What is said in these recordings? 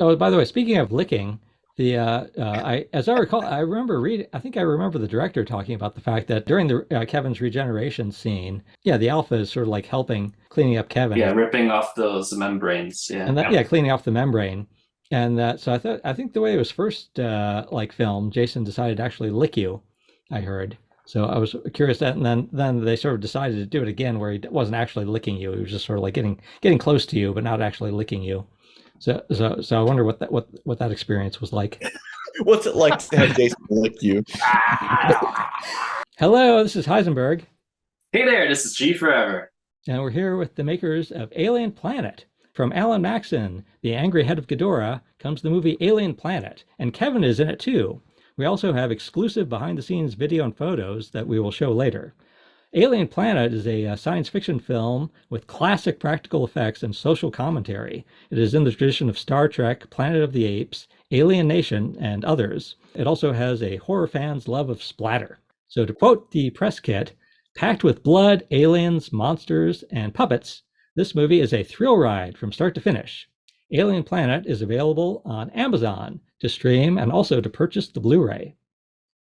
Oh, by the way, speaking of licking, as I recall, I remember reading. I think I remember the director talking about the fact that during the Kevin's regeneration scene, yeah, the alpha is sort of like helping cleaning up Kevin Yeah, as ripping off those membranes. Yeah. and that yeah, cleaning off the membrane. And so I think the way it was first like filmed, Jason decided to actually lick you. I heard. So I was curious that, and then they sort of decided to do it again, where he wasn't actually licking you; he was just sort of like getting close to you, but not actually licking you. So I wonder what that experience was like. What's it like to have Jason lick you? Hello, this is Heisenberg, Hey there, this is G Forever. and we're here with the makers of Alien Planet. From Alan Maxson, the angry head of Ghidorah, comes the movie Alien Planet, and Kevin is in it too. We also have exclusive behind-the-scenes video and photos that we will show later. Alien Planet is a science fiction film with classic practical effects and social commentary. It is in the tradition of Star Trek, Planet of the Apes, Alien Nation, and others. It also has a horror fan's love of splatter. So, to quote the press kit, packed with blood, aliens, monsters, and puppets, this movie is a thrill ride from start to finish. Alien Planet is available on Amazon to stream and also to purchase the Blu ray.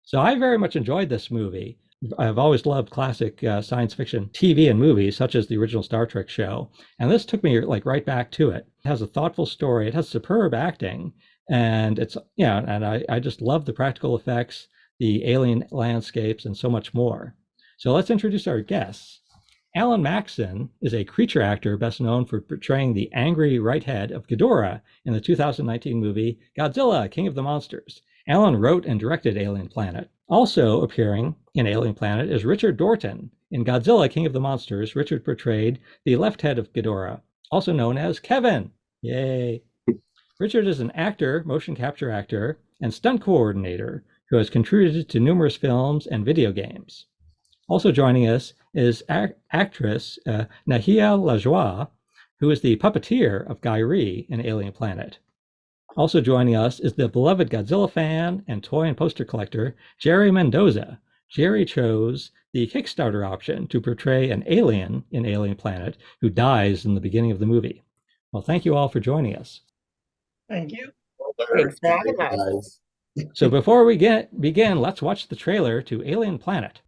So, I very much enjoyed this movie. I've always loved classic science fiction TV and movies, such as the original Star Trek show, and this took me like right back to it. It has a thoughtful story, it has superb acting, and it's yeah, and I just love the practical effects, the alien landscapes, and so much more. So let's introduce our guests. Alan Maxson is a creature actor best known for portraying the angry right head of Ghidorah in the 2019 movie Godzilla King of the Monsters. Alan wrote and directed Alien Planet. Also appearing in Alien Planet is Richard Dorton. In Godzilla King of the Monsters, Richard portrayed the left head of Ghidorah, also known as Kevin. Yay. Richard is an actor, motion capture actor, and stunt coordinator who has contributed to numerous films and video games. Also joining us is actress Nahia Lajoie, who is the puppeteer of Giree in Alien Planet. Also joining us is the beloved Godzilla fan and toy and poster collector, Jerry Mendoza. Jerry chose the Kickstarter option to portray an alien in Alien Planet who dies in the beginning of the movie. Well, thank you all for joining us. Thank you. Thanks for having us. So before we begin, let's watch the trailer to Alien Planet.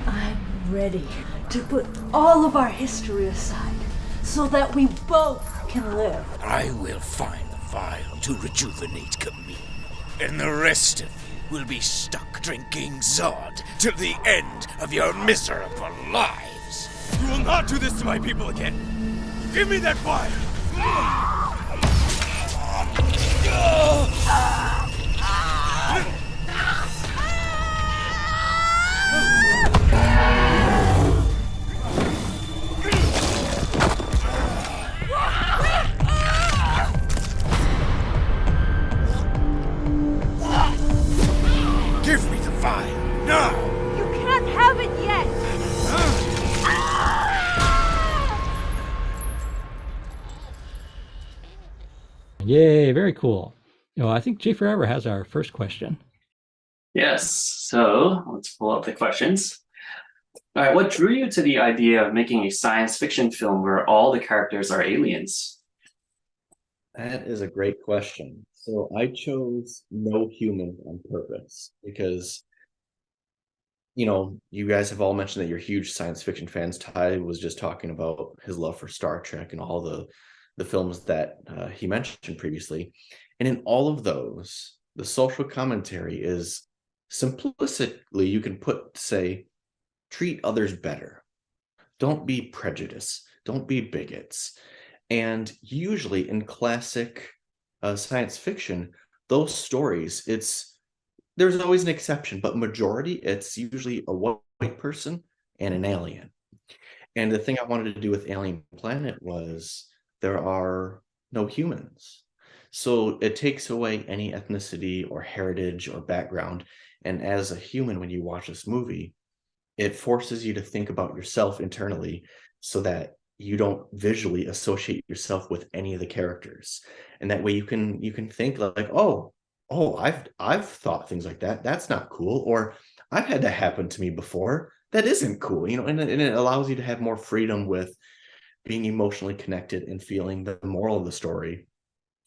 I'm ready to put all of our history aside so that we both can live. I will find the vial to rejuvenate Camille, and the rest of you will be stuck drinking Zod till the end of your miserable lives. You will not do this to my people again. Give me that vial! Give me the vial, now! You can't have it yet! Yay, very cool. I think G Forever has our first question. Yes, so let's pull up the questions. All right, what drew you to the idea of making a science fiction film where all the characters are aliens? That is a great question. So I chose no human on purpose because, you guys have all mentioned that you're huge science fiction fans. Ty was just talking about his love for Star Trek and all the films that he mentioned previously. And in all of those, the social commentary is simplistically, you can say, treat others better. Don't be prejudiced. Don't be bigots. And usually in classic science fiction, those stories, there's always an exception, but majority, it's usually a white person and an alien. And the thing I wanted to do with Alien Planet was there are no humans. So it takes away any ethnicity or heritage or background. And as a human, when you watch this movie, it forces you to think about yourself internally so that you don't visually associate yourself with any of the characters. And that way you can think like, oh, I've thought things like that. That's not cool. Or I've had that happen to me before. That isn't cool, and it allows you to have more freedom with being emotionally connected and feeling the moral of the story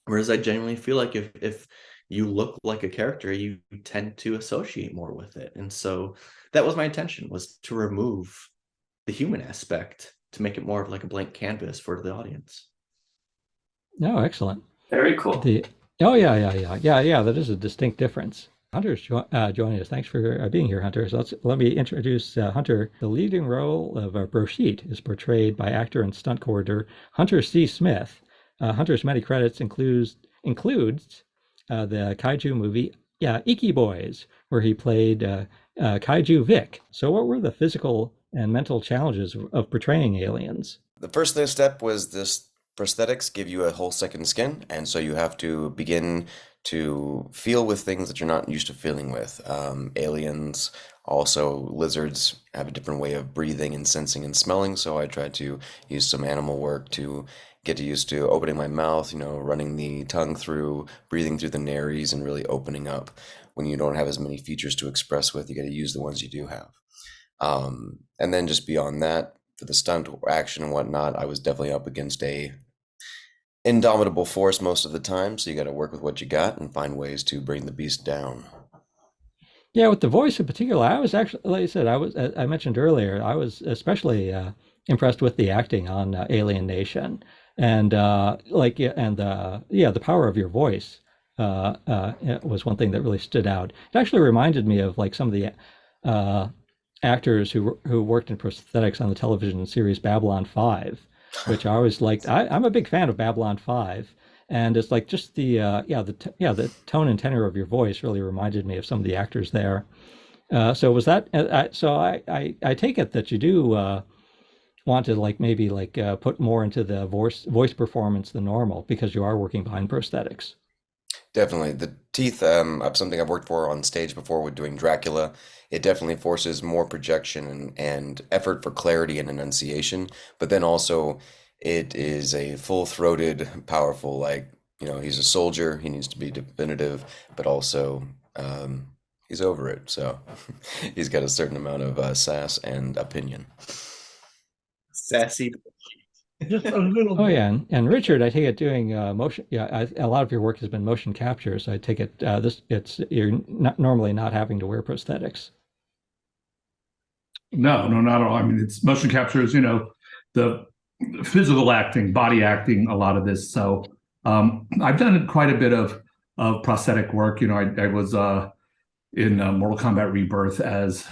Whereas I genuinely feel like if you look like a character, you tend to associate more with it. And so that was my intention, was to remove the human aspect to make it more of like a blank canvas for the audience. No, excellent. Very cool. Yeah. That is a distinct difference. Hunter's joining us. Thanks for being here, Hunter. So let me introduce Hunter. The leading role of Broshit is portrayed by actor and stunt coordinator Hunter C. Smith. Hunter's many credits includes the kaiju movie Iki Boys, where he played Kaiju Vic. So what were the physical and mental challenges of portraying aliens? The first step was this prosthetics give you a whole second skin, and so you have to begin to feel with things that you're not used to feeling with. Aliens, also lizards, have a different way of breathing and sensing and smelling, so I tried to use some animal work to get used to opening my mouth, running the tongue through, breathing through the nares, and really opening up. When you don't have as many features to express with, you got to use the ones you do have. And then just beyond that, for the stunt action and whatnot, I was definitely up against a indomitable force most of the time, so you got to work with what you got and find ways to bring the beast down. Yeah, with the voice in particular, I was actually, like I said, I mentioned earlier, I was especially impressed with the acting on Alien Nation, and the power of your voice was one thing that really stood out. It actually reminded me of like some of the actors who worked in prosthetics on the television series Babylon 5, which I always liked. I'm a big fan of Babylon 5, and it's like just the tone and tenor of your voice really reminded me of some of the actors there. So was that? I take it that you do want to maybe put more into the voice performance than normal because you are working behind prosthetics. Definitely. The teeth of something I've worked for on stage before with doing Dracula. It definitely forces more projection and effort for clarity and enunciation. But then also it is a full-throated, powerful, he's a soldier. He needs to be definitive, but also he's over it. So he's got a certain amount of sass and opinion. Sassy. Just a little Oh bit. yeah, and Richard, I take it doing motion. Yeah, a lot of your work has been motion capture, so I take it you're not normally not having to wear prosthetics. No, not at all. I mean, it's motion capture is, the physical acting, body acting, a lot of this. So I've done quite a bit of prosthetic work. I was in Mortal Kombat Rebirth as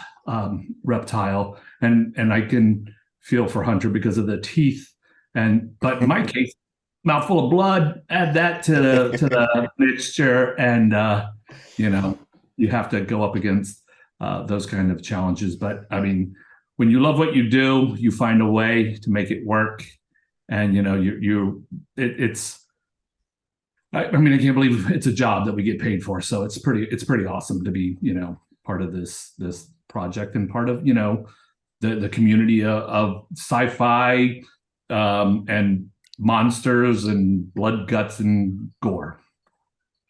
Reptile, and I can feel for Hunter because of the teeth. But in my case, mouthful of blood, add that to the mixture, and you have to go up against those kind of challenges. But I mean, when you love what you do, you find a way to make it work, and it's. I mean, I can't believe it's a job that we get paid for. So it's pretty awesome to be part of this project and part of the community of sci-fi and monsters and blood, guts, and gore.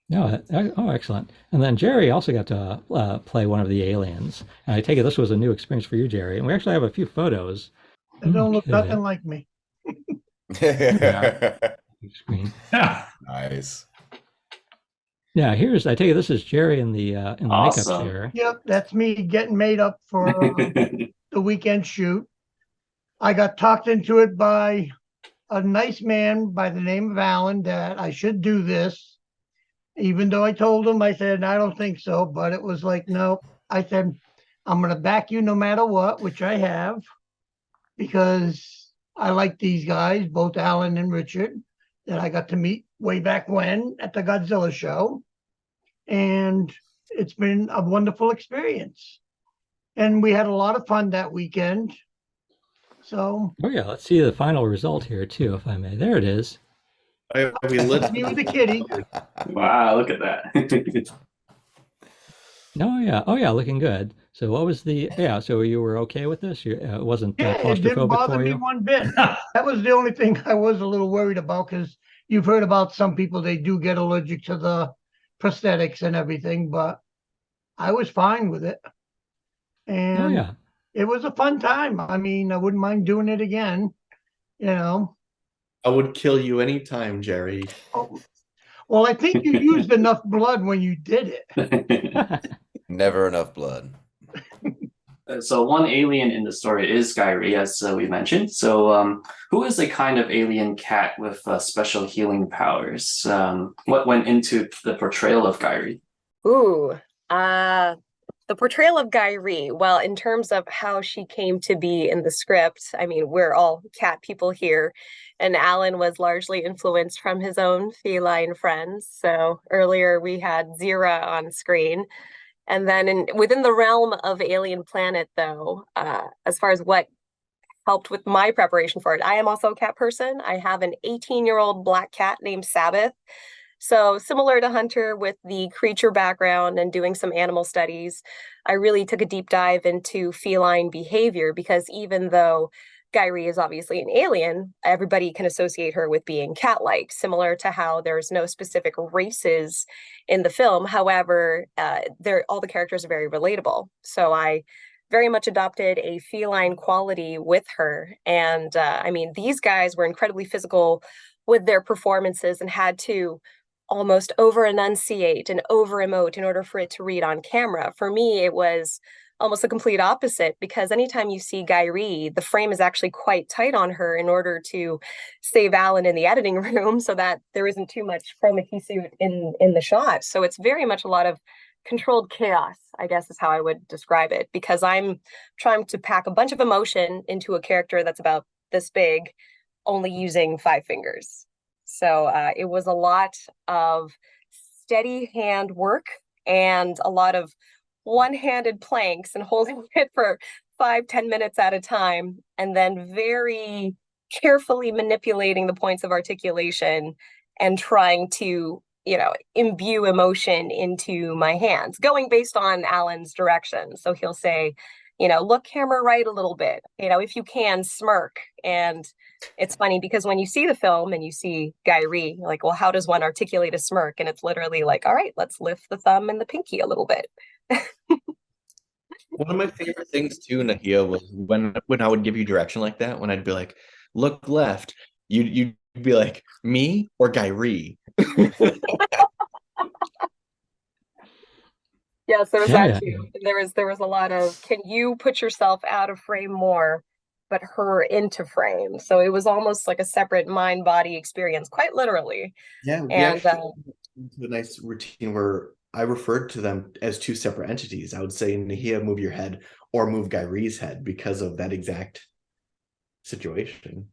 No, excellent. And then Jerry also got to play one of the aliens. And I take it this was a new experience for you, Jerry. And we actually have a few photos. They don't look nothing like me. Screen. Nice. Yeah, I take it this is Jerry in the Awesome. makeup chair. Yep, that's me getting made up for the weekend shoot. I got talked into it by a nice man by the name of Alan that I should do this. Even though I told him, I said, I don't think so. But it was like, no, I said, I'm going to back you no matter what, which I have, because I like these guys, both Alan and Richard, that I got to meet way back when at the Godzilla show. And it's been a wonderful experience. And we had a lot of fun that weekend. So. Oh yeah, let's see the final result here too, if I may. There it is. We lit Me with the kitty. Wow, look at that. Oh yeah, looking good. So what was so you were okay with this? It wasn't Yeah, it didn't claustrophobic bother for me you? one bit. That was the only thing I was a little worried about, because you've heard about some people, they do get allergic to the prosthetics and everything, but I was fine with it. And Oh yeah. it was a fun time. I mean, I wouldn't mind doing it again, I would kill you anytime, Jerry. Oh, Well, I think you used enough blood when you did it. Never enough blood. So one alien in the story is Giree, as we mentioned. So who is a kind of alien cat with special healing powers? What went into the portrayal of Giree? Ooh, the portrayal of Giree, well, in terms of how she came to be in the script, I mean, we're all cat people here, and Alan was largely influenced from his own feline friends. So earlier we had Zira on screen. And then within the realm of Alien Planet, though, as far as what helped with my preparation for it, I am also a cat person. I have an 18-year-old black cat named Sabbath. So similar to Hunter with the creature background and doing some animal studies, I really took a deep dive into feline behavior because even though Giree is obviously an alien, everybody can associate her with being cat-like, similar to how there's no specific races in the film. However, all the characters are very relatable. So I very much adopted a feline quality with her. And I mean, these guys were incredibly physical with their performances and had to almost over enunciate and over emote in order for it to read on camera. For me, it was almost the complete opposite, because anytime you see Giree, the frame is actually quite tight on her in order to save Alan in the editing room so that there isn't too much chroma key suit in the shot. So it's very much a lot of controlled chaos, I guess is how I would describe it, because I'm trying to pack a bunch of emotion into a character that's about this big, only using 5 fingers. So it was a lot of steady hand work and a lot of one-handed planks and holding it for 5-10 minutes at a time, and then very carefully manipulating the points of articulation and trying to, imbue emotion into my hands, going based on Alan's direction. So he'll say, look camera right a little bit, if you can, smirk. And it's funny because when you see the film and you see Giree, you're like, well, how does one articulate a smirk? And it's literally like, all right, let's lift the thumb and the pinky a little bit. One of my favorite things too, Nahia, was when I would give you direction like that, when I'd be like, look left, you'd be like, me or Giree? Yes, there was that too. There was a lot of, can you put yourself out of frame more, but her into frame? So it was almost like a separate mind-body experience, quite literally. Yeah, we and actually into a nice routine where I referred to them as 2 separate entities. I would say, Nahia, move your head, or move Gyree's head, because of that exact situation.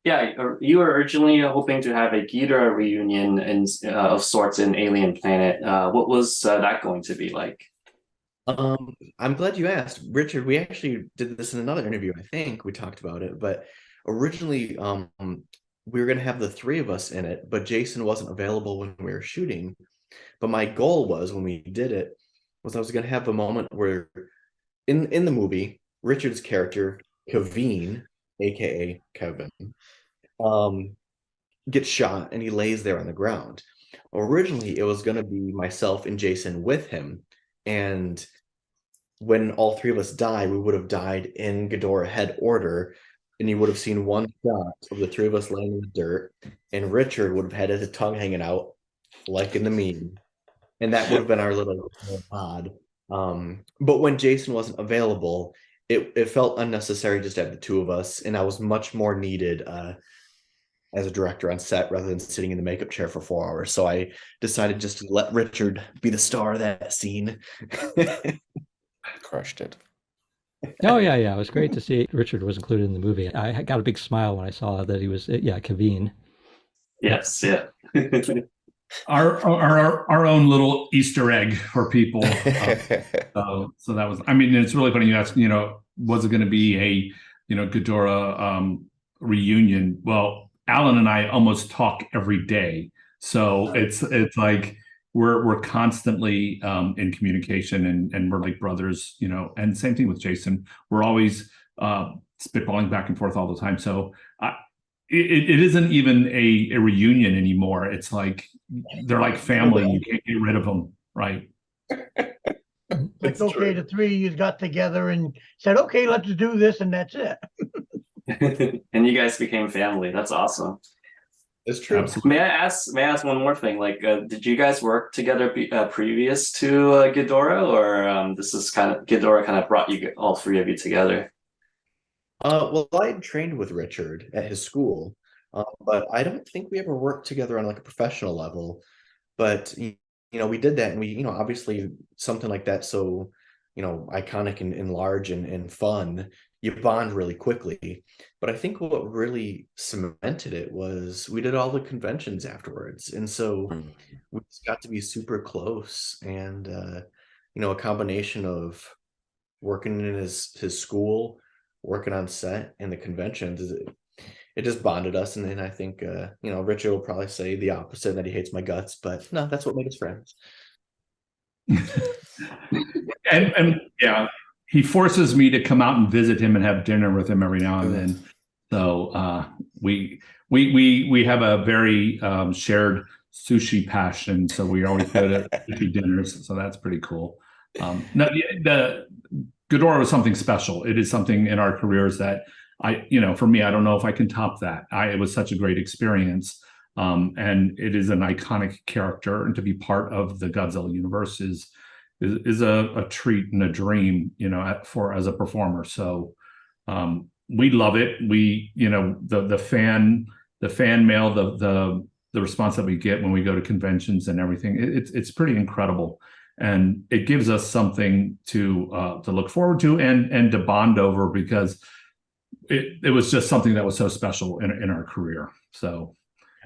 Yeah, you were originally hoping to have a Ghidorah reunion of sorts in Alien Planet. What was that going to be like? I'm glad you asked, Richard. We actually did this in another interview. I think we talked about it, but originally we were going to have the 3 of us in it, but Jason wasn't available when we were shooting. But my goal was, when we did it, was I was going to have a moment where in the movie, Richard's character, Kevin, aka Kevin, gets shot and he lays there on the ground. Originally, it was going to be myself and Jason with him. And when all 3 of us die, we would have died in Ghidorah head order. And you would have seen one shot of the 3 of us laying in the dirt. And Richard would have had his tongue hanging out, like in the meme. And that would have been our little pod. But when Jason wasn't available, it felt unnecessary just to have the 2 of us. And I was much more needed as a director on set rather than sitting in the makeup chair for 4 hours. So I decided just to let Richard be the star of that scene. Crushed it. Oh, yeah. It was great to see Richard was included in the movie. I got a big smile when I saw that he was, Kevin. Yes, yeah. our own little Easter egg for people. So that was, I mean, it's really funny you ask, was it going to be a, Ghidorah reunion? Well, Alan and I almost talk every day. So it's like we're constantly in communication and we're like brothers, and same thing with Jason. We're always spitballing back and forth all the time. So it isn't even a reunion anymore. It's like they're like family. You can't get rid of them, right? It's okay, the 3 of you got together and said, okay, let's do this, and that's it. And you guys became family. That's awesome. It's true. Absolutely. May I ask one more thing? Like, did you guys work together previous to Ghidorah, or this is kind of Ghidorah kind of brought you all three of you together? Well, I had trained with Richard at his school, but I don't think we ever worked together on like a professional level. But we did that, and we, obviously something like that, so iconic and large and fun, you bond really quickly. But I think what really cemented it was we did all the conventions afterwards, and so we just got to be super close. And a combination of working in his school, working on set, and the conventions, it just bonded us. And then I think Richard will probably say the opposite, that he hates my guts, but no, that's what made us friends. and yeah, he forces me to come out and visit him and have dinner with him every now and then. So we have a very shared sushi passion. So we always go to sushi dinners. So that's pretty cool. No, the Ghidorah was something special. It is something in our careers that for me, I don't know if I can top that. It was such a great experience. And it is an iconic character, and to be part of the Godzilla universe is a treat and a dream, as a performer. So we love it. We, the fan mail, the response that we get when we go to conventions and everything, it's pretty incredible. And it gives us something to look forward to and to bond over, because it was just something that was so special in our career. So,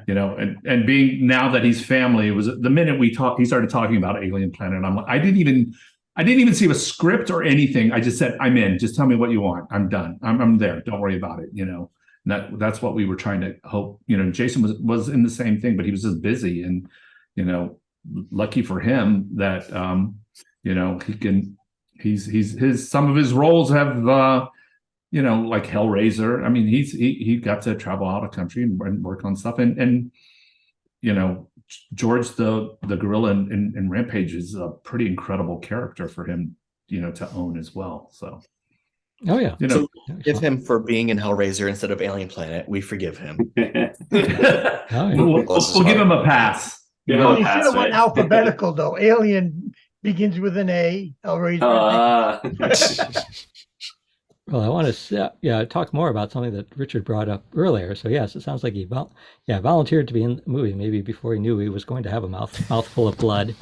and being, now that he's family, it was the minute he started talking about Alien Planet, I'm like, I didn't even see a script or anything. I just said, I'm in. Just tell me what you want. I'm done. I'm there. Don't worry about it. That's what we were trying to hope. Jason was in the same thing, but he was just busy, and lucky for him that some of his roles have like Hellraiser. I mean, he got to travel out of country and work on stuff, and George the gorilla in Rampage is a pretty incredible character for him to own as well. So oh yeah, so forgive him for being in Hellraiser instead of Alien Planet. We forgive him. We'll give him a pass. You should have went alphabetical though. Alien begins with an A. Hellraiser. Well, I want to talk more about something that Richard brought up earlier. So yes, it sounds like he volunteered to be in the movie maybe before he knew he was going to have a mouthful of blood.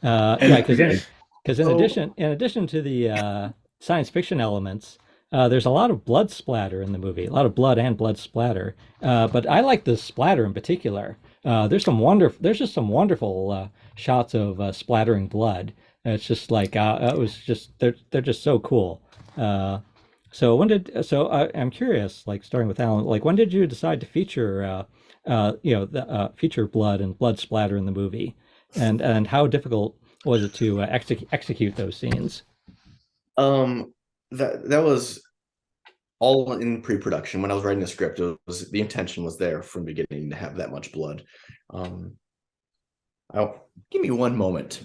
Because in addition to the science fiction elements, there's a lot of blood splatter in the movie, a lot of blood and blood splatter. But I like the splatter in particular. There's just some wonderful shots of splattering blood. It's just like they're just so cool. So I'm curious, like starting with Alan, like when did you decide to feature feature blood and blood splatter in the movie, and how difficult was it to execute those scenes? That was all in pre-production. When I was writing the script, the intention was there from the beginning to have that much blood. Give me one moment.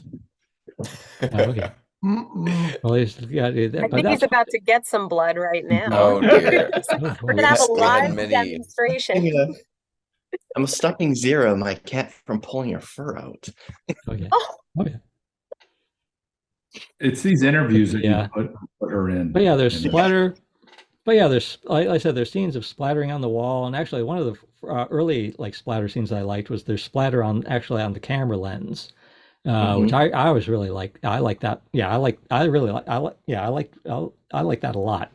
Okay. Well, I think he's about to get some blood right now. Oh dear. We're gonna have a live demonstration. I'm stopping Zero, my cat, from pulling her fur out. Okay. Oh. Oh yeah. It's these interviews that you put her in. But yeah, there's splatter. But yeah, there's, like I said, there's scenes of splattering on the wall, and actually one of the early splatter scenes that I liked was there's splatter on the camera lens. Which I always really like. I like that. Yeah, I like that a lot.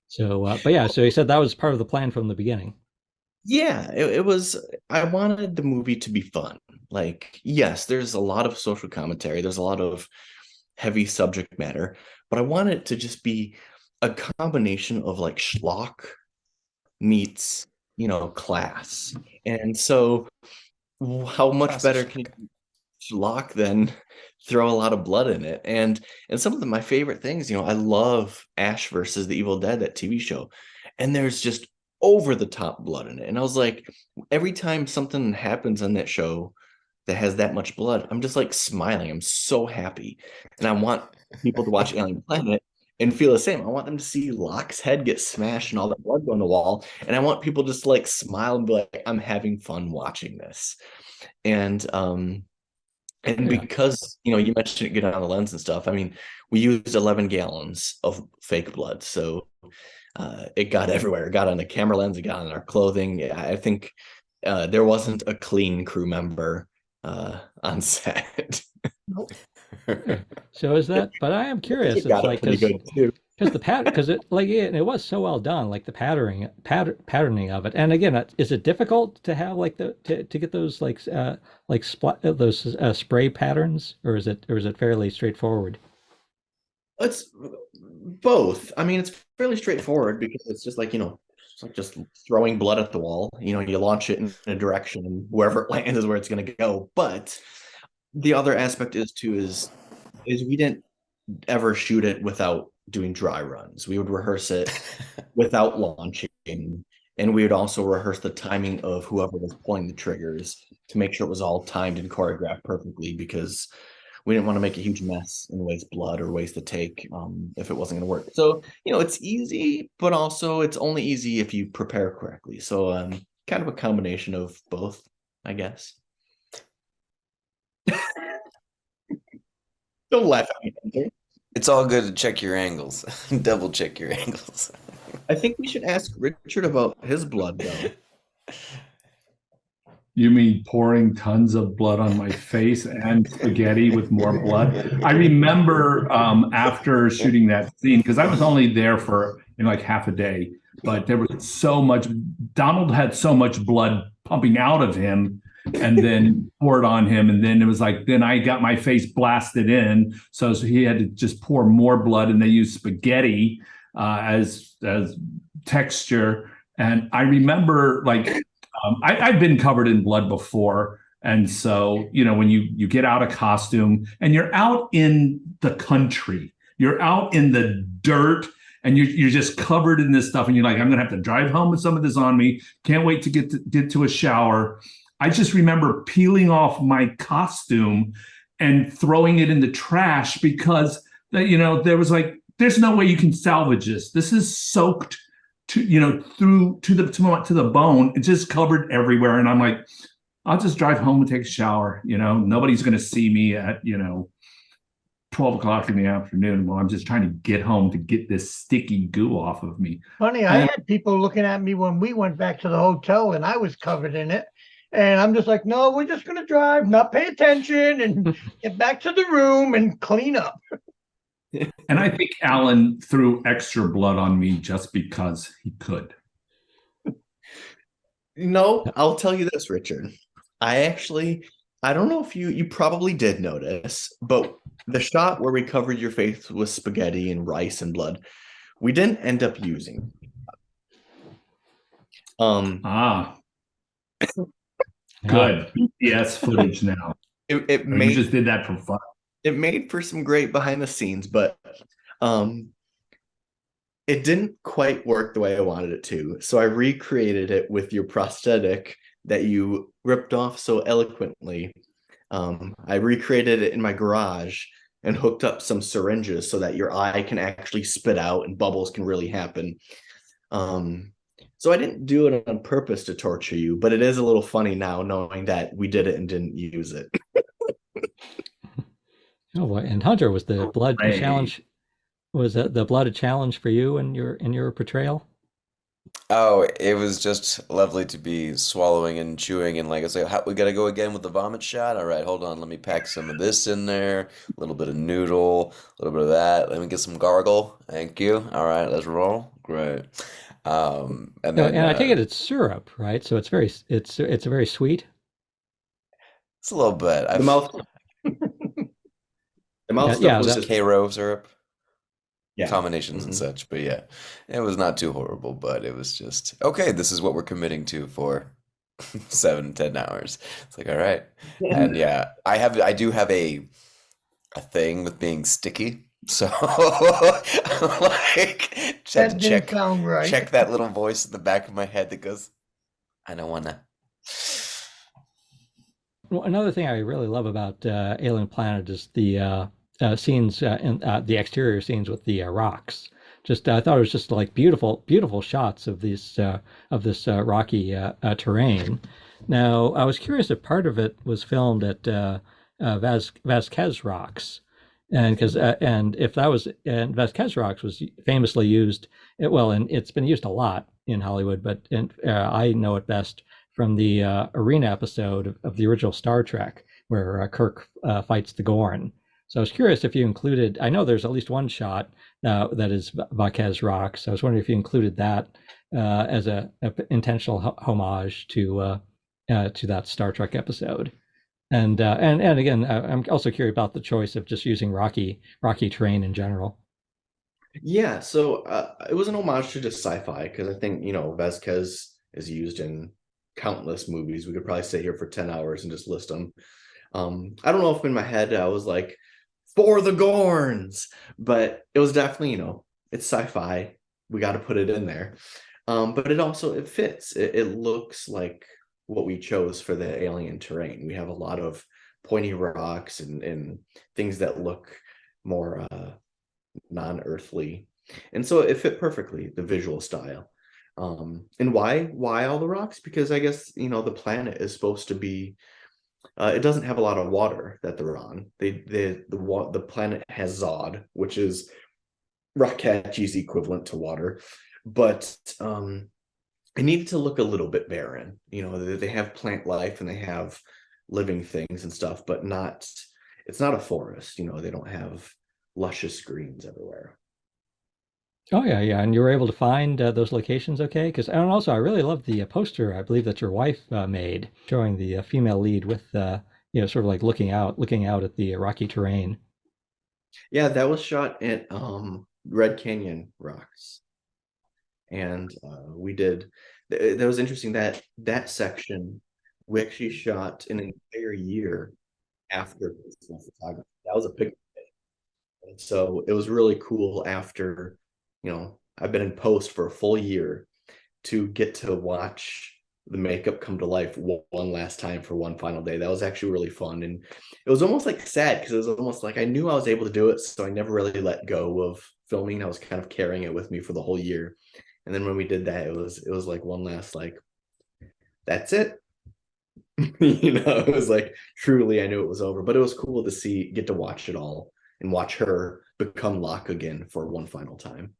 So, but yeah, so he said that was part of the plan from the beginning. Yeah, it was. I wanted the movie to be fun. Like, yes, there's a lot of social commentary. There's a lot of heavy subject matter, but I want it to just be a combination of like schlock meets, class. And so how much better can schlock than throw a lot of blood in it? And some of my favorite things, I love Ash versus the Evil Dead, that TV show, and there's just over the top blood in it. And I was like, every time something happens on that show that has that much blood, I'm just like smiling. I'm so happy. And I want people to watch Alien Planet and feel the same. I want them to see Locke's head get smashed and all that blood go on the wall. And I want people just to like smile and be like, I'm having fun watching this. And because, you know, you mentioned it get on the lens and stuff. I mean, we used 11 gallons of fake blood. So it got everywhere. It got on the camera lens, it got on our clothing. Yeah, I think there wasn't a clean crew member on set. So is that? But I am curious. It got It's like pretty good too. because the pattern, because it was so well done, like the patterning of it. And again, is it difficult to have like to get those those spray patterns, or is it fairly straightforward? It's both. I mean, it's fairly straightforward because it's just like, you know, it's like just throwing blood at the wall. You know, you launch it in a direction and wherever it lands is where it's going to go. But the other aspect is we didn't ever shoot it without doing dry runs. We would rehearse it without launching, and we would also rehearse the timing of whoever was pulling the triggers to make sure it was all timed and choreographed perfectly, because we didn't want to make a huge mess and waste blood or waste the take if it wasn't going to work. So, you know, it's easy, but also it's only easy if you prepare correctly. So kind of a combination of both, I guess. Don't laugh at me, Hunter. It's all good to check your angles. Double check your angles. I think we should ask Richard about his blood, though. You mean pouring tons of blood on my face and spaghetti with more blood? I remember after shooting that scene, because I was only there for like half a day, but there was so much, Donald had so much blood pumping out of him and then poured on him. And then it was like, then I got my face blasted in. So he had to just pour more blood, and they used spaghetti as texture. And I remember like, I've been covered in blood before. And so, you know, when you get out of costume and you're out in the country, you're out in the dirt, and you're just covered in this stuff. And you're like, I'm going to have to drive home with some of this on me. Can't wait to get to a shower. I just remember peeling off my costume and throwing it in the trash because, you know, there was like, there's no way you can salvage this. This is soaked to, you know, through to the bone. It's just covered everywhere. And I'm like, I'll just drive home and take a shower. You know, nobody's going to see me at, you know, 12 o'clock in the afternoon while I'm just trying to get home to get this sticky goo off of me. Funny, I had people looking at me when we went back to the hotel and I was covered in it. And I'm just like, no, we're just going to drive, not pay attention, and get back to the room and clean up. And I think Alan threw extra blood on me just because he could. No, I'll tell you this, Richard. I don't know if you probably did notice, but the shot where we covered your face with spaghetti and rice and blood, we didn't end up using. Good. BTS footage now. You just did that for fun. It made for some great behind the scenes, but it didn't quite work the way I wanted it to. So I recreated it with your prosthetic that you ripped off so eloquently. I recreated it in my garage and hooked up some syringes so that your eye can actually spit out and bubbles can really happen. So I didn't do it on purpose to torture you, but it is a little funny now knowing that we did it and didn't use it. Oh boy! And Hunter, was the blood challenge? Was the blood a challenge for you in your portrayal? Oh, it was just lovely to be swallowing and chewing, and like I say, we gotta go again with the vomit shot. All right, hold on, let me pack some of this in there, a little bit of noodle, a little bit of that. Let me get some gargle. Thank you. All right, let's roll. Great. And then I take it it's syrup, right? So it's very sweet. It's a little bit. The mouth stuff was just Cairo syrup. Yeah. Combinations and such, but yeah, it was not too horrible, but it was just okay. This is what we're committing to for 7-10 hours. It's like, all right. And yeah, I do have a thing with being sticky, so like That didn't sound right. check that little voice in the back of my head that goes, I don't wanna. Well, another thing I really love about Alien Planet is the scenes in the exterior scenes with the rocks. Just I thought it was just like beautiful shots of this rocky terrain. Now I was curious if part of it was filmed at Vasquez Rocks, and if that was, and Vasquez Rocks was famously used, and it's been used a lot in Hollywood, but I know it best from the arena episode of the original Star Trek where Kirk fights the Gorn. So I was curious if you included. I know there's at least one shot that is Vasquez Rocks. I was wondering if you included that as a intentional homage to that Star Trek episode. And again, I'm also curious about the choice of just using rocky terrain in general. Yeah, so it was an homage to just sci-fi because I think, Vasquez is used in countless movies. We could probably sit here for 10 hours and just list them. I don't know if in my head I was like, for the Gorns, but it was definitely, it's sci-fi. We got to put it in there. But it fits. It looks like what we chose for the alien terrain. We have a lot of pointy rocks and things that look more non-earthly. And so it fit perfectly, the visual style. And why all the rocks? Because I guess, the planet is supposed to be, it doesn't have a lot of water that they're on. The planet has Zod, which is Rakatchi's equivalent to water, but it needed to look a little bit barren. They have plant life and they have living things and stuff, but it's not a forest. They don't have luscious greens everywhere. Oh yeah, and you were able to find those locations, okay? And also I really love the poster. I believe that your wife made, showing the female lead with sort of like looking out at the rocky terrain. Yeah, that was shot at Red Canyon Rocks, and we did. That was interesting. That section we actually shot an entire year after photography. That was a picture day, and so it was really cool after. I've been in post for a full year to get to watch the makeup come to life one last time for one final day. That was actually really fun. And it was almost like sad because it was almost like I knew I was able to do it. So I never really let go of filming. I was kind of carrying it with me for the whole year. And then when we did that, it was like one last, like, that's it. It was like, truly, I knew it was over, but it was cool to get to watch it all and watch her become Locke again for one final time.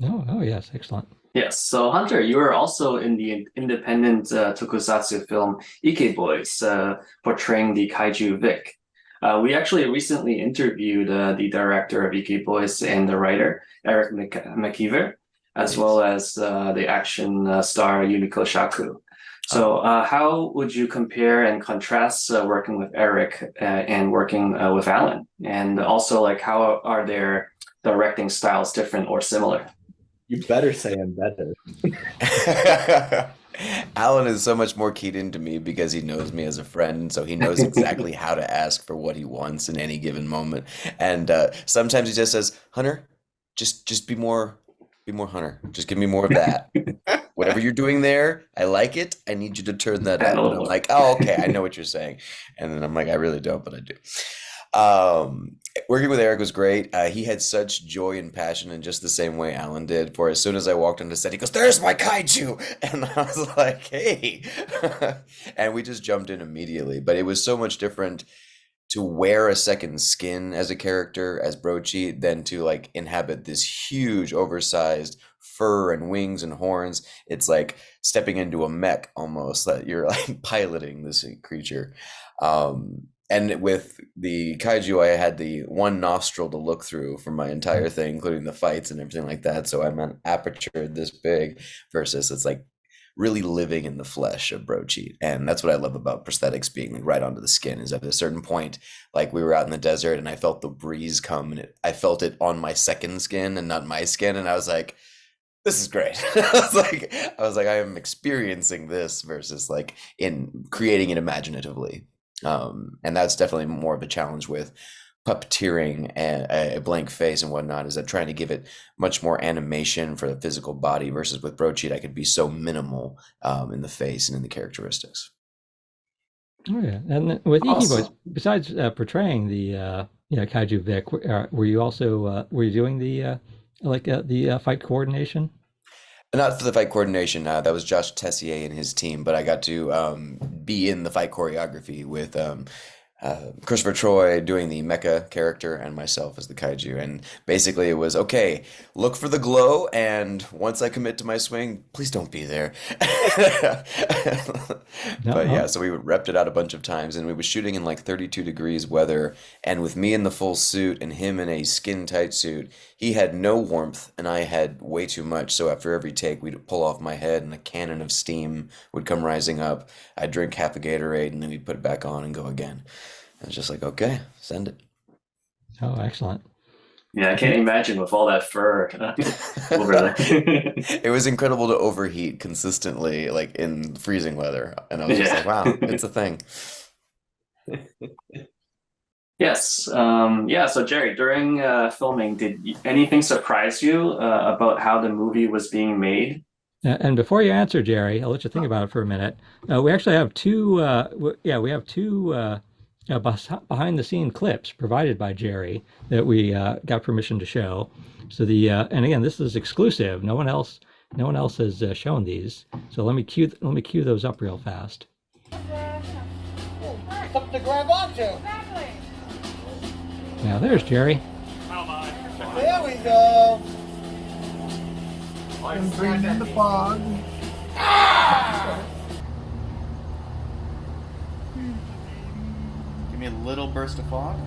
Oh yes, excellent. Yes, so Hunter, you were also in the independent tokusatsu film Ike Boys, portraying the kaiju Vic. We actually recently interviewed the director of Ike Boys and the writer, Eric McKeever, as well as the action star Yumiko Shaku. So how would you compare and contrast working with Eric and working with Alan? And also, like, how are their directing styles different or similar? You better say I'm better. Alan is so much more keyed into me because he knows me as a friend, so he knows exactly how to ask for what he wants in any given moment. And sometimes he just says, "Hunter, just be more Hunter. Just give me more of that. Whatever you're doing there, I like it. I need you to turn that up." And I'm like, "Oh, okay, I know what you're saying." And then I'm like, "I really don't, but I do." Working with Eric was great. He had such joy and passion in just the same way Alan did. For as soon as I walked onto set, he goes, "There's my kaiju!" And I was like, "Hey!" And we just jumped in immediately. But it was so much different to wear a second skin as a character, as Brochi, than to like inhabit this huge, oversized fur and wings and horns. It's like stepping into a mech almost, that you're like piloting this creature. And with the kaiju, I had the one nostril to look through for my entire thing, including the fights and everything like that. So I'm an aperture this big versus it's like really living in the flesh of Brochi. And that's what I love about prosthetics being like right onto the skin, is at a certain point, like we were out in the desert and I felt the breeze come and I felt it on my second skin and not my skin. And I was like, this is great. I was like, I am experiencing this versus like in creating it imaginatively. And that's definitely more of a challenge with puppeteering and a blank face and whatnot, is that trying to give it much more animation for the physical body versus with Brochi, I could be so minimal in the face and in the characteristics. Oh yeah, and with Iki Boys, besides portraying the Kaiju Vic, were you also were you doing the fight coordination? Not for the fight coordination. That was Josh Tessier and his team, but I got to be in the fight choreography with Christopher Troy doing the mecha character and myself as the kaiju. And basically, it was okay. Look for the glow, and once I commit to my swing, please don't be there. But yeah, so we repped it out a bunch of times, and we was shooting in like 32 degrees weather, and with me in the full suit and him in a skin tight suit, he had no warmth and I had way too much. So after every take, we'd pull off my head and a cannon of steam would come rising up. I'd drink half a Gatorade and then we'd put it back on and go again. And it's just like, okay, send it. Oh, excellent. Yeah, I can't imagine with all that fur over there. It was incredible to overheat consistently, like in freezing weather. And I was just like, wow, it's a thing. Yes. Yeah. So Jerry, during filming, did anything surprise you about how the movie was being made? And before you answer, Jerry, I'll let you think about it for a minute. We actually have two. We have two behind-the-scene clips provided by Jerry that we got permission to show. So and again, this is exclusive. No one else has shown these. So let me cue those up real fast. Something to grab onto. Now there's Jerry. There we go. And breathe in the fog. Give me a little burst of fog.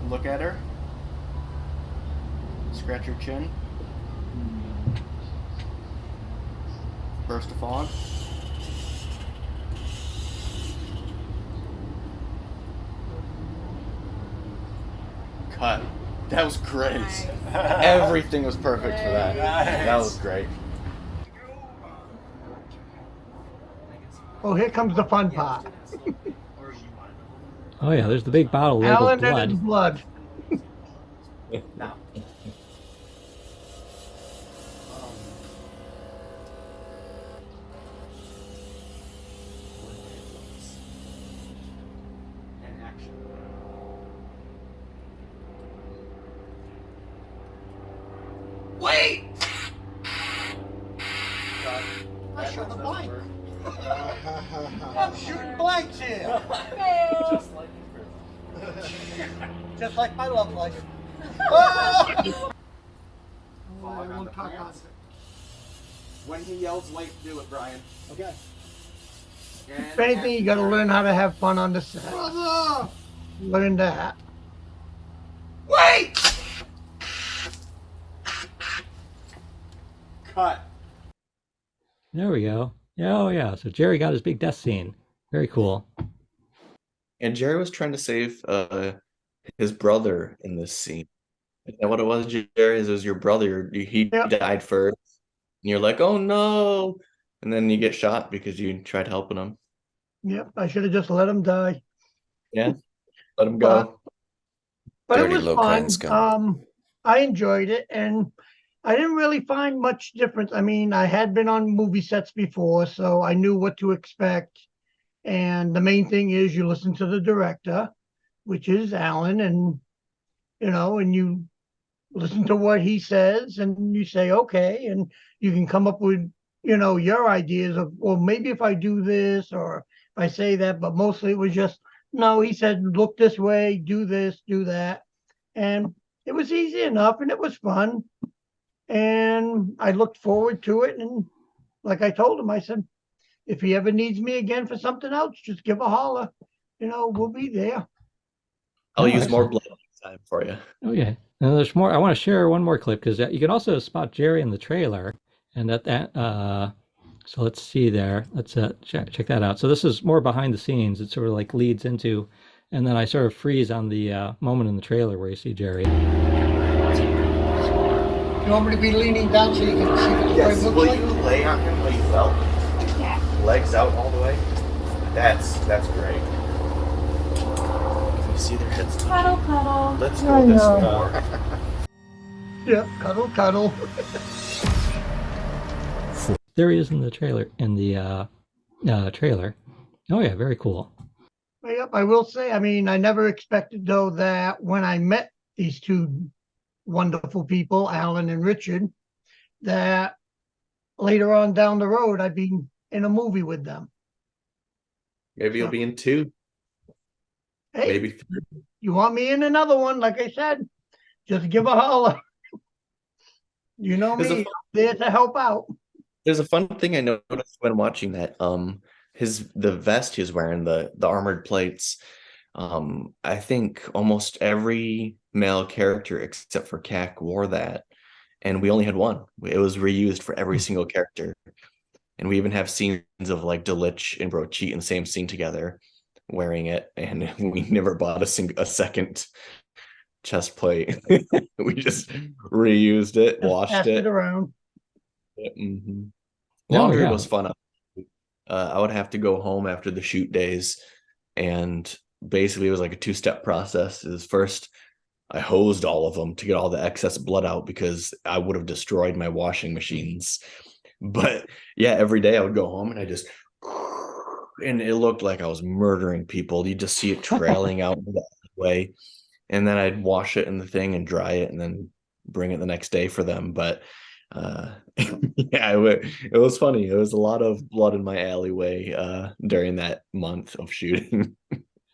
Look at her. Scratch her chin. Burst of fog. Cut. That was great. Everything was perfect for that. That was great. Oh, here comes the fun part. Oh yeah, there's the big bottle labeled Alan and his blood. blood. Wait! I shot the blank. I'm shooting blanks here. Just like my love life. Oh, I won't talk on it. When he yells late, do it, Brian. Okay. If anything, you got to learn how to have fun on the set. Brother! Learn that. Wait! Cut. There we go. Oh yeah, so Jerry got his big death scene. Very cool. And Jerry was trying to save his brother in this scene. Is that what it was, Jerry? It was your brother. He died first. And you're like, oh no. And then you get shot because you tried helping him. Yep, I should have just let him die. Yeah, let him go. But Dirty it was low-crime fun. scum. I enjoyed it, and I didn't really find much difference. I mean, I had been on movie sets before, so I knew what to expect. And the main thing is you listen to the director, which is Alan, and and you listen to what he says, and you say, okay, and you can come up with, your ideas of, well, maybe if I do this or if I say that, but mostly it was just, no, he said, look this way, do this, do that. And it was easy enough and it was fun. And I looked forward to it. And like I told him, I said, if he ever needs me again for something else, just give a holler. We'll be there. I'll use more blood next time for you. Oh yeah, and there's more. I want to share one more clip because you can also spot Jerry in the trailer, and so let's see there. Let's check that out. So this is more behind the scenes. It sort of like leads into, and then I sort of freeze on the moment in the trailer where you see Jerry. You want me to be leaning down so you can see what the frame looks Will like? you lay on him like you felt? Legs out all the way? That's great. Can you see their heads touching? Cuddle, cuddle. Let's go this more. Yep, cuddle, cuddle. There he is in the trailer. Oh yeah, very cool. Yep, I will say, I mean, I never expected though that when I met these two wonderful people, Alan and Richard, that later on down the road I'd be in a movie with them. Maybe you'll be in 2, Hey, maybe 3. you want me in another one? Like I said, just give a holler. You know There's a me, I'm there to help out. There's a fun thing I noticed when watching that. The vest he was wearing, the armored plates. I think almost every male character except for Kak wore that, and we only had one. It was reused for every single character, and we even have scenes of like Delich and Brocheet in the same scene together, wearing it, and we never bought a second chest plate. We just reused it, Just washed pass it it. around. Mhm. Oh Laundry yeah. was fun. I would have to go home after the shoot days, and basically it was like a 2-step process. Is first I hosed all of them to get all the excess blood out because I would have destroyed my washing machines. But yeah, every day I would go home and and it looked like I was murdering people. You just see it trailing out the way, and then I'd wash it in the thing and dry it, and then bring it the next day for them. But yeah, it was funny. It was a lot of blood in my alleyway during that month of shooting.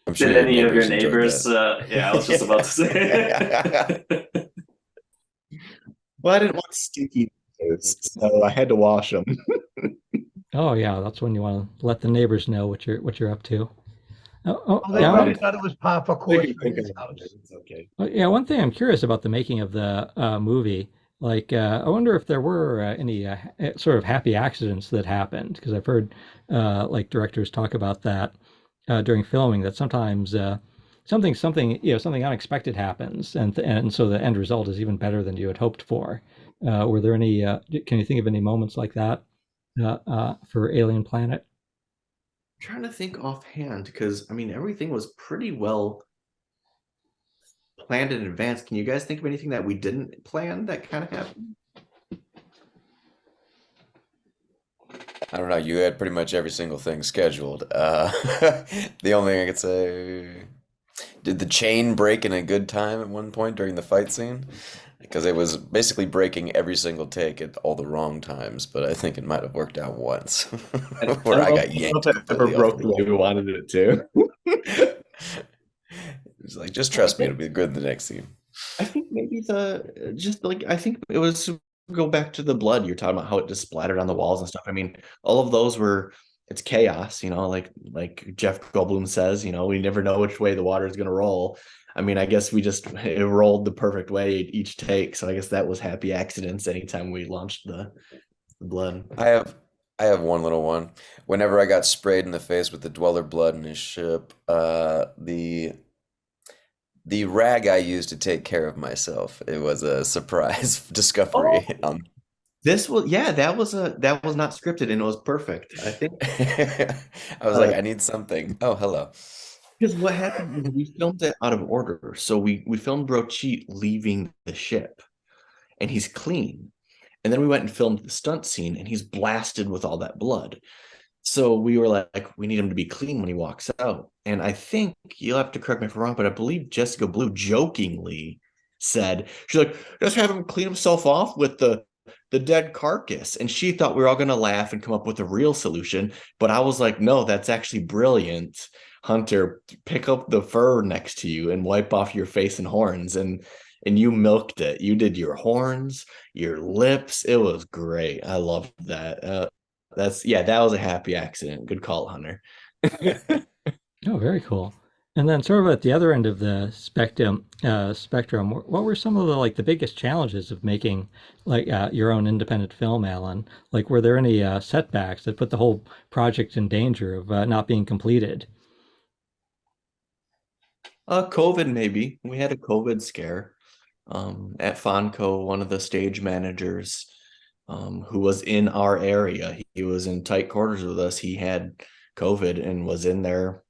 I'm sure Did your any of your neighbors enjoyed neighbors? Yeah, I was just about to say. Well, I didn't want sticky clothes, so I had to wash them. Oh yeah, that's when you want to let the neighbors know what you're up to. Oh, they Yeah, probably thought it was par for They course can for think his about it. house. It's okay. yeah. One thing I'm curious about the making of the movie. Like, I wonder if there were any sort of happy accidents that happened, because I've heard like directors talk about that during filming, that sometimes something unexpected happens, and so the end result is even better than you had hoped for. Were there any? Can you think of any moments like that for Alien Planet? I'm trying to think offhand because I mean everything was pretty well planned in advance. Can you guys think of anything that we didn't plan that kind of happened? I don't know. You had pretty much every single thing scheduled. The only thing I could say, did the chain break in a good time at one point during the fight scene? Because it was basically breaking every single take at all the wrong times, but I think it might have worked out once where I got I don't know yanked if it ever completely off broke the the way roll. we wanted it to. It's like, just trust me, it'll be good in the next scene. I think maybe I think it was go back to the blood. You're talking about how it just splattered on the walls and stuff. I mean, all of those were it's chaos, like Jeff Goldblum says, we never know which way the water is gonna roll. I mean, I guess it rolled the perfect way each take. So I guess that was happy accidents anytime we launched the blood. I have one little one. Whenever I got sprayed in the face with the Dweller blood in his ship, the rag I used to take care of myself. It was a surprise discovery. That was not scripted and it was perfect. I think I was like, I need something. Oh, hello. because what happened was we filmed it out of order. So we filmed Brocheet leaving the ship and he's clean. And then we went and filmed the stunt scene and he's blasted with all that blood. So we were like, we need him to be clean when he walks out. And I think you'll have to correct me if I'm wrong, but I believe Jessica Blue jokingly said, she's like, just have him clean himself off with the dead carcass. And she thought we were all going to laugh and come up with a real solution. But I was like, no, that's actually brilliant. Hunter, pick up the fur next to you and wipe off your face and horns. And you milked it. You did your horns, your lips. It was great. I loved that. That was a happy accident. Good call, Hunter. Oh, very cool. And then, sort of at the other end of the spectrum, what were some of the biggest challenges of making your own independent film, Alan? Like, were there any setbacks that put the whole project in danger of not being completed? COVID, maybe. We had a COVID scare. At Fonco, one of the stage managers, who was in our area, he was in tight quarters with us. He had COVID and was in there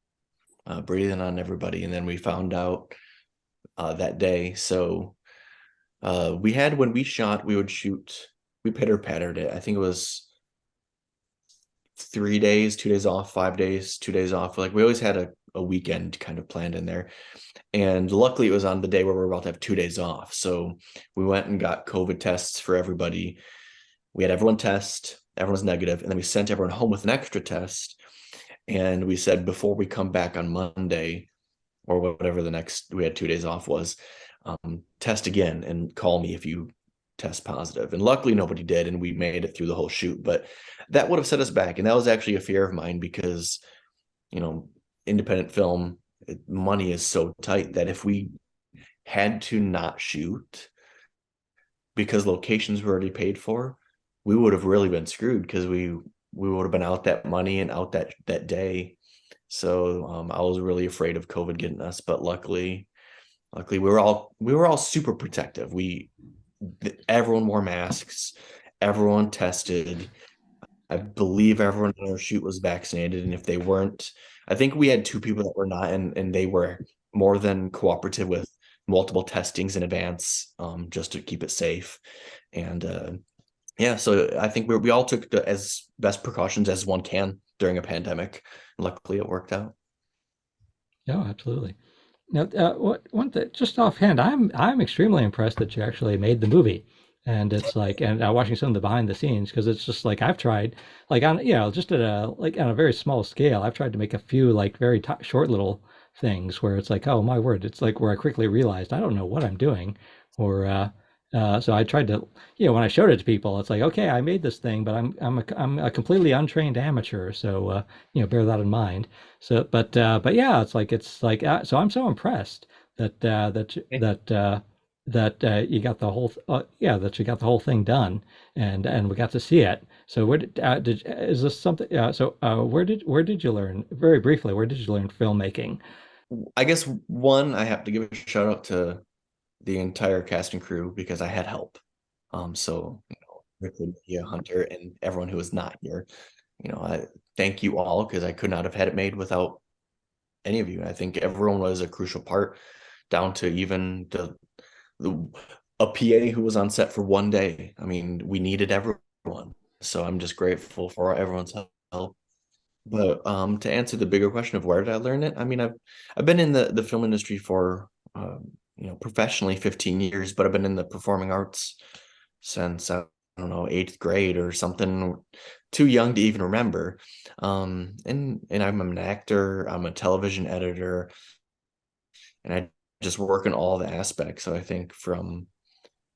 breathing on everybody. And then we found out that day. So when we shot, we pitter pattered it. I think it was 3 days, 2 days off, 5 days, 2 days off. Like we always had a weekend kind of planned in there. And luckily it was on the day where we were about to have 2 days off. So we went and got COVID tests for everybody. We had everyone test, everyone was negative, and then we sent everyone home with an extra test. And we said, before we come back on Monday or whatever the next, we had 2 days off was, test again and call me if you test positive. And luckily nobody did, and we made it through the whole shoot. But that would have set us back. And that was actually a fear of mine because, independent film, money is so tight that if we had to not shoot because locations were already paid for, we would have really been screwed because we would have been out that money and out that day. So I was really afraid of COVID getting us, but luckily we were all super protective. Everyone wore masks, everyone tested. I believe everyone in our shoot was vaccinated, and if they weren't, I think we had 2 people that were not, and they were more than cooperative with multiple testings in advance, just to keep it safe. And yeah, so I think we all took as best precautions as one can during a pandemic. Luckily, it worked out. Yeah, absolutely. Now, one thing, just offhand, I'm extremely impressed that you actually made the movie, and it's like, and watching some of the behind the scenes, because it's just like I've tried, like on just at on a very small scale, I've tried to make a few like very short little things where it's like, oh my word, it's like where I quickly realized I don't know what I'm doing, or so I tried to, when I showed it to people, it's like, okay, I made this thing, but I'm a completely untrained amateur, so bear that in mind. So, but yeah, it's like so I'm so impressed that you got the whole that you got the whole thing done, and we got to see it. So where is this something? So where did you learn, very briefly? Where did you learn filmmaking? I guess one, I have to give a shout out to the entire cast and crew because I had help. So Rick, Hunter, and everyone who was not here. I thank you all because I could not have had it made without any of you. I think everyone was a crucial part, down to even a PA who was on set for one day. I mean, we needed everyone. So I'm just grateful for everyone's help. But to answer the bigger question of where did I learn it? I mean, I've been in the film industry for professionally 15 years, but I've been in the performing arts since I don't know, 8th grade or something, too young to even remember. And I'm an actor, I'm a television editor, and I just work in all the aspects. So I think from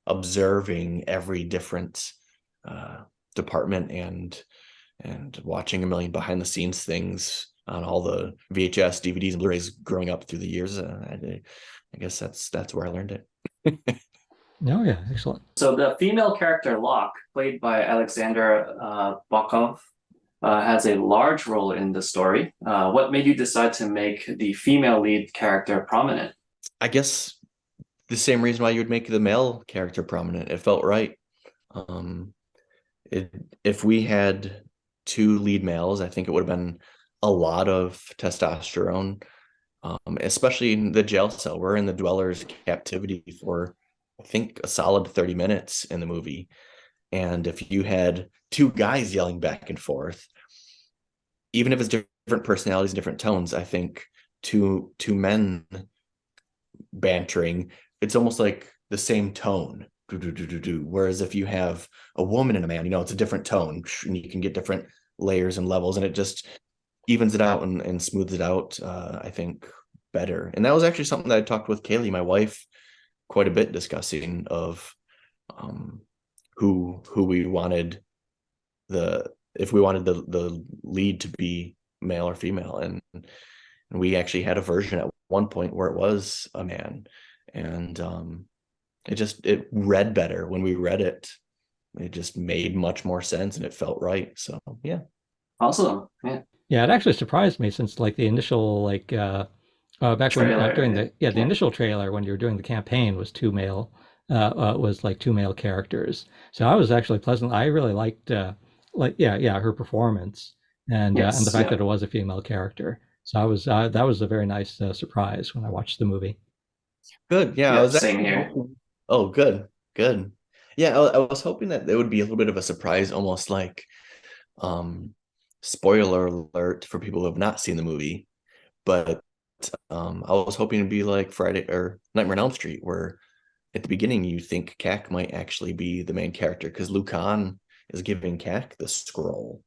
observing every different department and watching a million behind the scenes things on all the VHS, DVDs, and Blu-rays growing up through the years, I guess that's where I learned it. Oh yeah, excellent. So the female character Locke, played by Alexander Bokov, has a large role in the story. What made you decide to make the female lead character prominent? I guess the same reason why you would make the male character prominent. It felt right. If we had 2 lead males, I think it would have been a lot of testosterone, especially in the jail cell. We're in the dweller's captivity for, I think, a solid 30 minutes in the movie. And if you had 2 guys yelling back and forth, even if it's different personalities, different tones, I think two men bantering, it's almost like the same tone. Whereas if you have a woman and a man, it's a different tone, and you can get different layers and levels, and it just evens it out and smooths it out, I think, better. And that was actually something that I talked with Kaylee, my wife, quite a bit, discussing of who we wanted, if we wanted the lead to be male or female, and we actually had a version at one point where it was a man, and it read better when we read it. It just made much more sense, and it felt right. So yeah, awesome. Yeah, it actually surprised me, since like the initial back trailer, when during the initial trailer when you were doing the campaign was 2 male characters. So I was actually pleasant. I really liked her performance, and the fact that it was a female character. So I was that was a very nice surprise when I watched the movie. Good. Yeah, I was same here. Oh, good. Yeah, I was hoping that there would be a little bit of a surprise, almost like spoiler alert for people who have not seen the movie, but I was hoping to be like Friday or Nightmare on Elm Street, where at the beginning you think Kak might actually be the main character because Lucan is giving Kak the scroll,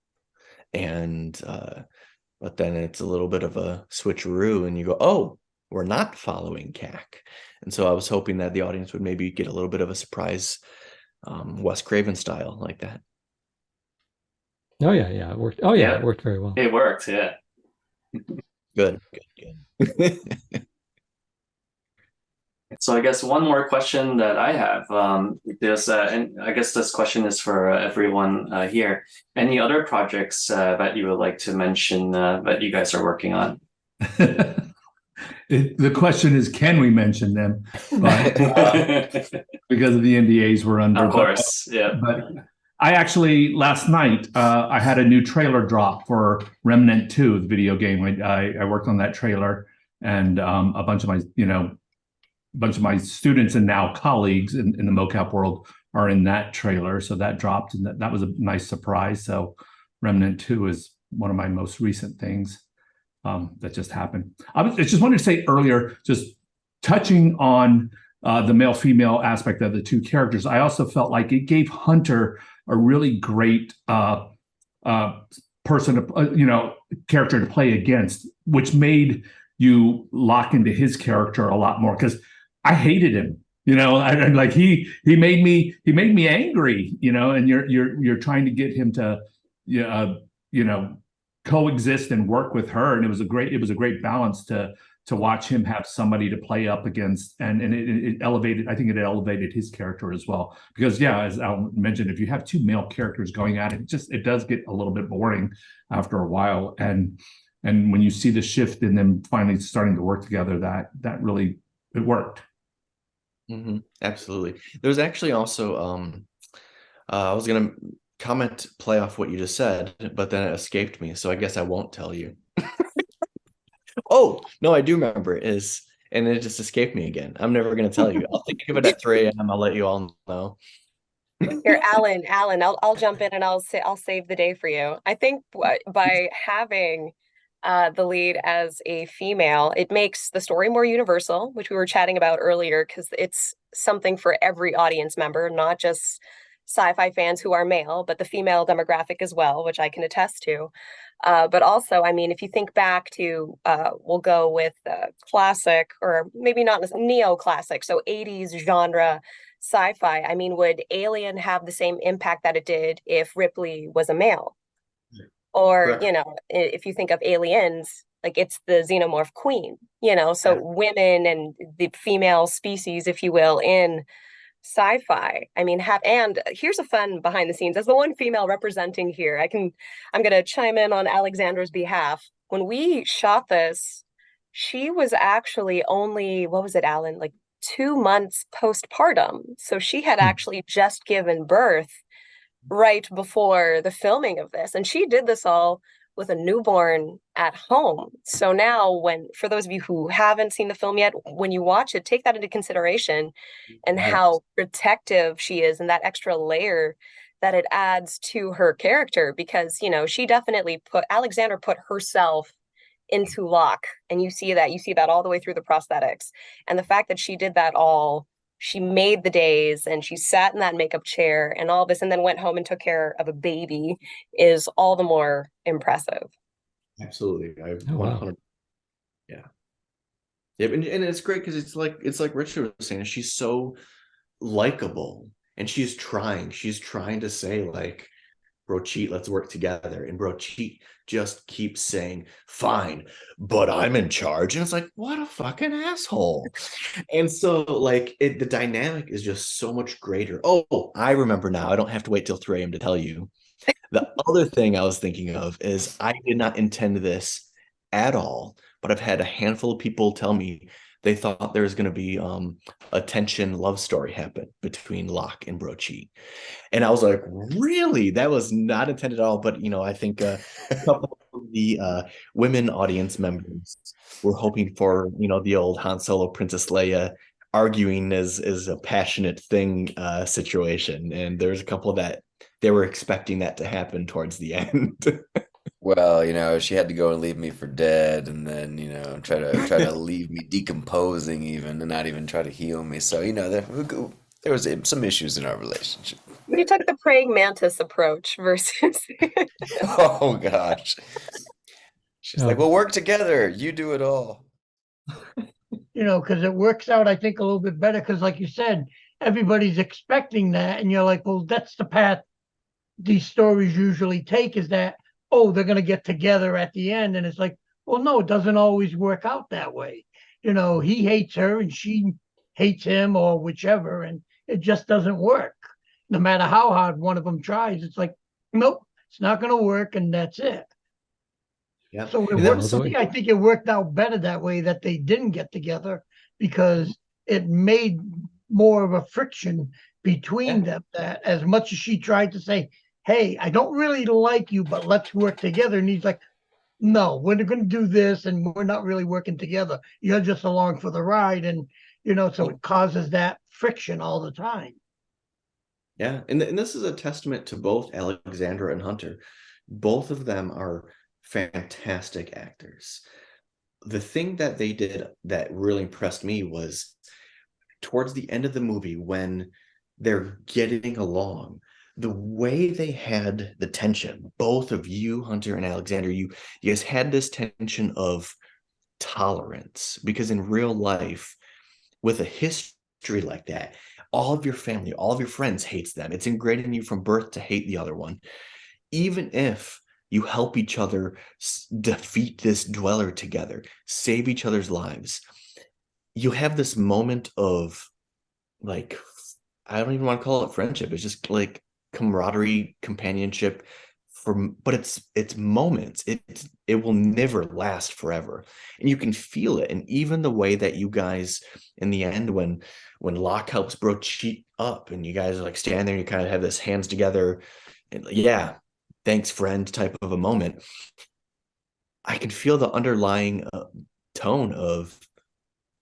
and but then it's a little bit of a switcheroo, and you go, oh, we're not following Kak. And so I was hoping that the audience would maybe get a little bit of a surprise, Wes Craven style like that. Oh yeah, it worked. Oh yeah, it worked very well. It worked, yeah. Good. So I guess one more question that I have, and I guess this question is for everyone here. Any other projects that you would like to mention that you guys are working on? The question is, can we mention them? But, because of the NDAs we're under. Of course, yeah. But I actually, last night, I had a new trailer drop for Remnant 2, the video game. I worked on that trailer, and a bunch of my students and now colleagues in the mocap world are in that trailer. So that dropped, and that was a nice surprise. So Remnant 2 is one of my most recent things that just happened. I just wanted to say earlier, just touching on the male-female aspect of the two characters, I also felt like it gave Hunter a really great person to, character to play against, which made you lock into his character a lot more, because I hated him. Like he made me angry, and you're trying to get him to coexist and work with her, and it was a great balance to watch him have somebody to play up against, and it elevated. I think it elevated his character as well, because as Alan mentioned, if you have two male characters going at it, it does get a little bit boring after a while, and when you see the shift in them finally starting to work together, that really it worked. Mm-hmm. Absolutely. There's actually also I was gonna play off what you just said, but then it escaped me, so I guess I won't tell you. Oh no, I do remember and it just escaped me again. I'm never gonna tell you. I'll think of it at 3 a.m. I'll let you all know. Here, Alan, I'll jump in and I'll save the day for you. I think by having the lead as a female, it makes the story more universal, which we were chatting about earlier, because it's something for every audience member, not just sci-fi fans who are male, but the female demographic as well, which I can attest to. But also, I mean, if you think back to, we'll go with classic, or maybe not neo-classic, so 80s genre sci-fi. I mean, would Alien have the same impact that it did if Ripley was a male? Or, if you think of Aliens, like it's the xenomorph queen, so women and the female species, if you will, in sci-fi. I mean, and here's a fun behind the scenes. As the one female representing here, I'm going to chime in on Alexandra's behalf. When we shot this, she was actually only, what was it, Alan, like 2 months postpartum. So she had actually just given birth right before the filming of this. And she did this all with a newborn at home. So now for those of you who haven't seen the film yet, when you watch it, take that into consideration and how protective she is, and that extra layer that it adds to her character, because, she definitely Alexandra put herself into Locke, and you see that all the way through the prosthetics. And the fact that she did that all, she made the days, and she sat in that makeup chair and all this, and then went home and took care of a baby, is all the more impressive. Absolutely. Oh, wow. Yeah. And it's great because it's like Richard was saying, she's so likable, and she's trying to say, like, Brocheet, let's work together. And Brocheet just keeps saying, fine, but I'm in charge. And it's like, what a fucking asshole. And so, like, the dynamic is just so much greater. Oh, I remember now. I don't have to wait till 3 a.m. to tell you. The other thing I was thinking of is I did not intend this at all, but I've had a handful of people tell me they thought there was going to be a tension love story happen between Locke and Brocheet. And I was like, really? That was not intended at all. But, I think a couple of the women audience members were hoping for, the old Han Solo, Princess Leia arguing as a passionate thing situation. And there's a couple that they were expecting that to happen towards the end. Well, she had to go and leave me for dead, and then try to leave me decomposing even, and not even try to heal me. So there was some issues in our relationship. You took the praying mantis approach versus Oh gosh, she's like, Um, "We'll work together. You do it all." Because it works out, I think, a little bit better. Because, like you said, everybody's expecting that, and you're like, well, that's the path these stories usually take, is that, oh, they're going to get together at the end. And it's like, well, no, it doesn't always work out that way. He hates her and she hates him, or whichever, and it just doesn't work. No matter how hard one of them tries, it's like, nope, it's not going to work, and that's it. Yeah. So it And that worked. was the For way- me, I think it worked out better that way, that they didn't get together, because it made more of a friction between them. That as much as she tried to say, "Hey, I don't really like you, but let's work together," and he's like, "No, we're going to do this, and we're not really working together. You're just along for the ride," and so it causes that friction all the time. Yeah, and this is a testament to both Alexandra and Hunter. Both of them are fantastic actors. The thing that they did that really impressed me was towards the end of the movie when they're getting along, the way they had the tension, both of you, Hunter and Alexander, you guys had this tension of tolerance, because in real life, with a history like that, all of your family, all of your friends hates them. It's ingrained in you from birth to hate the other one. Even if you help each other defeat this dweller together, save each other's lives, you have this moment of, like, I don't even want to call it friendship. It's just like camaraderie, companionship. But it's moments. It will never last forever, and you can feel it. And even the way that you guys, in the end, when Locke helps Bro cheat up, and you guys are like stand there and you kind of have this hands together, and yeah, thanks friend type of a moment. I can feel the underlying tone of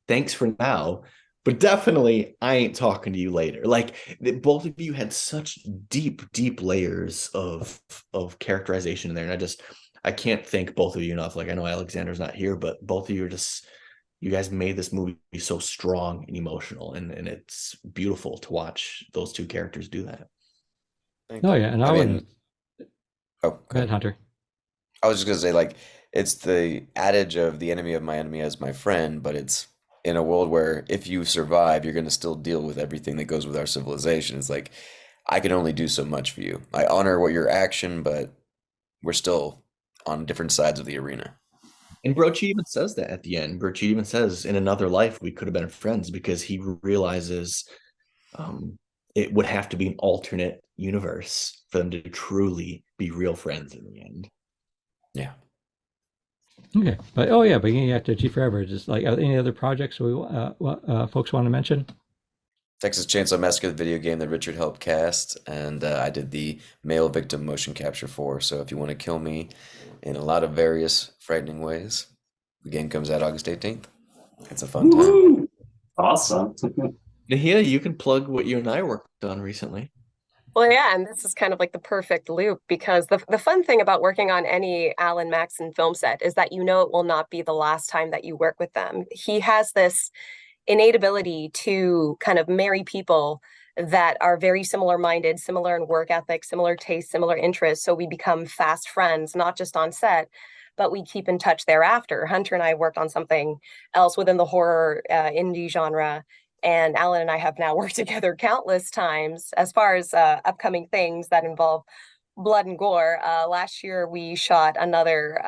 thanks for now, but definitely I ain't talking to you later. Like, both of you had such deep layers of characterization in there, and I can't thank both of you enough. Like, I know Alexander's not here, but both of you are just, you guys made this movie so strong and emotional, and it's beautiful to watch those two characters do that. Thank Oh you. yeah, and I I mean, wouldn't. oh, Go ahead, Hunter. I was just gonna say, like, it's the adage of the enemy of my enemy as my friend, but it's in a world where if you survive, you're gonna still deal with everything that goes with our civilization. It's like I can only do so much for you. I honor what your action, but we're still on different sides of the arena. And Brochi even says that at the end. Brochi even says, in another life, we could have been friends, because he realizes it would have to be an alternate universe for them to truly be real friends in the end. Yeah. Okay, but oh yeah, beginning after G Forever. Just like any other projects folks want to mention? Texas Chainsaw Massacre, the video game that Richard helped cast, and I did the male victim motion capture for. So if you want to kill me in a lot of various frightening ways, the game comes out August 18th. It's a fun time. Woo! Awesome. Nahia, you can plug what you and I worked on recently. Well, yeah, and this is kind of like the perfect loop, because the fun thing about working on any Alan Maxson film set is that it will not be the last time that you work with them. He has this innate ability to kind of marry people that are very similar minded, similar in work ethic, similar tastes, similar interests. So we become fast friends, not just on set, but we keep in touch thereafter. Hunter and I worked on something else within the horror indie genre. And Alan and I have now worked together countless times as far as upcoming things that involve blood and gore. Last year, we shot another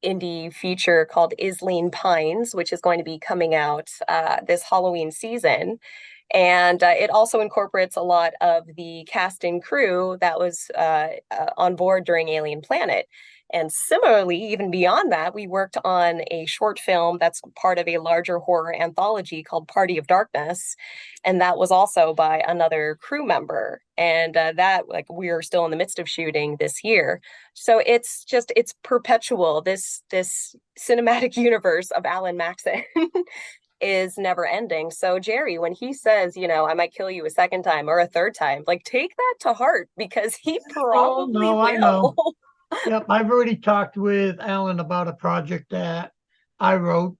indie feature called Isleen Pines, which is going to be coming out this Halloween season. And it also incorporates a lot of the cast and crew that was on board during Alien Planet. And similarly, even beyond that, we worked on a short film that's part of a larger horror anthology called Party of Darkness. And that was also by another crew member. And that, like, we're still in the midst of shooting this year. So it's perpetual. This cinematic universe of Alan Maxson is never ending. So Jerry, when he says, I might kill you a second time or a third time, like, take that to heart, because he Oh probably no, I know. will. Yep, I've already talked with Alan about a project that I wrote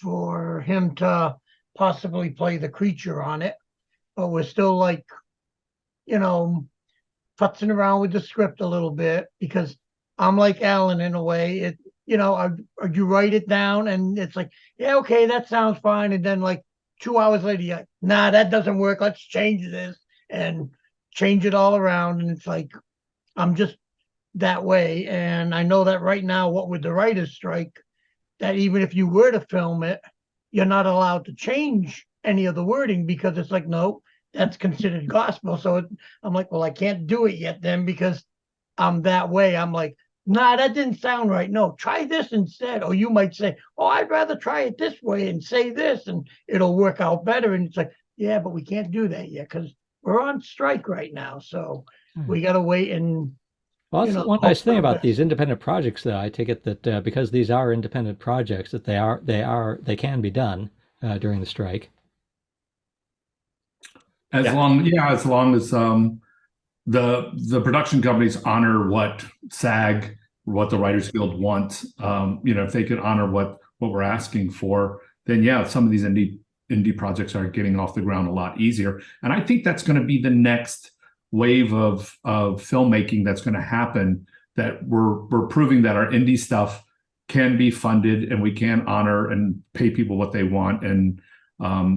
for him to possibly play the creature on it, but we're still like, you know, futzing around with the script a little bit because I'm like Alan in a way. You write it down and it's like, yeah, okay, that sounds fine, and then like 2 hours later, you're like, nah, that doesn't work. Let's change this and change it all around, and it's like I'm just that way. And I know that right now, what with the writer's strike, that even if you were to film it, you're not allowed to change any of the wording because it's like, no, that's considered gospel. So I'm like, well, I can't do it yet then because I'm that way. I'm like, nah, that didn't sound right. No, try this instead. Or you might say, oh, I'd rather try it this way and say this and it'll work out better. And it's like, yeah, but we can't do that yet because we're on strike right now. So we got to wait and Well, you that's know, one nice hope thing for the about best. these independent projects, though. I take it that because these are independent projects, that they can be done during the strike. As Yeah. long as the production companies honor what SAG, what the Writers Guild wants. If they could honor what we're asking for, then yeah, some of these indie projects are getting off the ground a lot easier. And I think that's going to be the next wave of filmmaking that's going to happen. That we're proving that our indie stuff can be funded and we can honor and pay people what they want and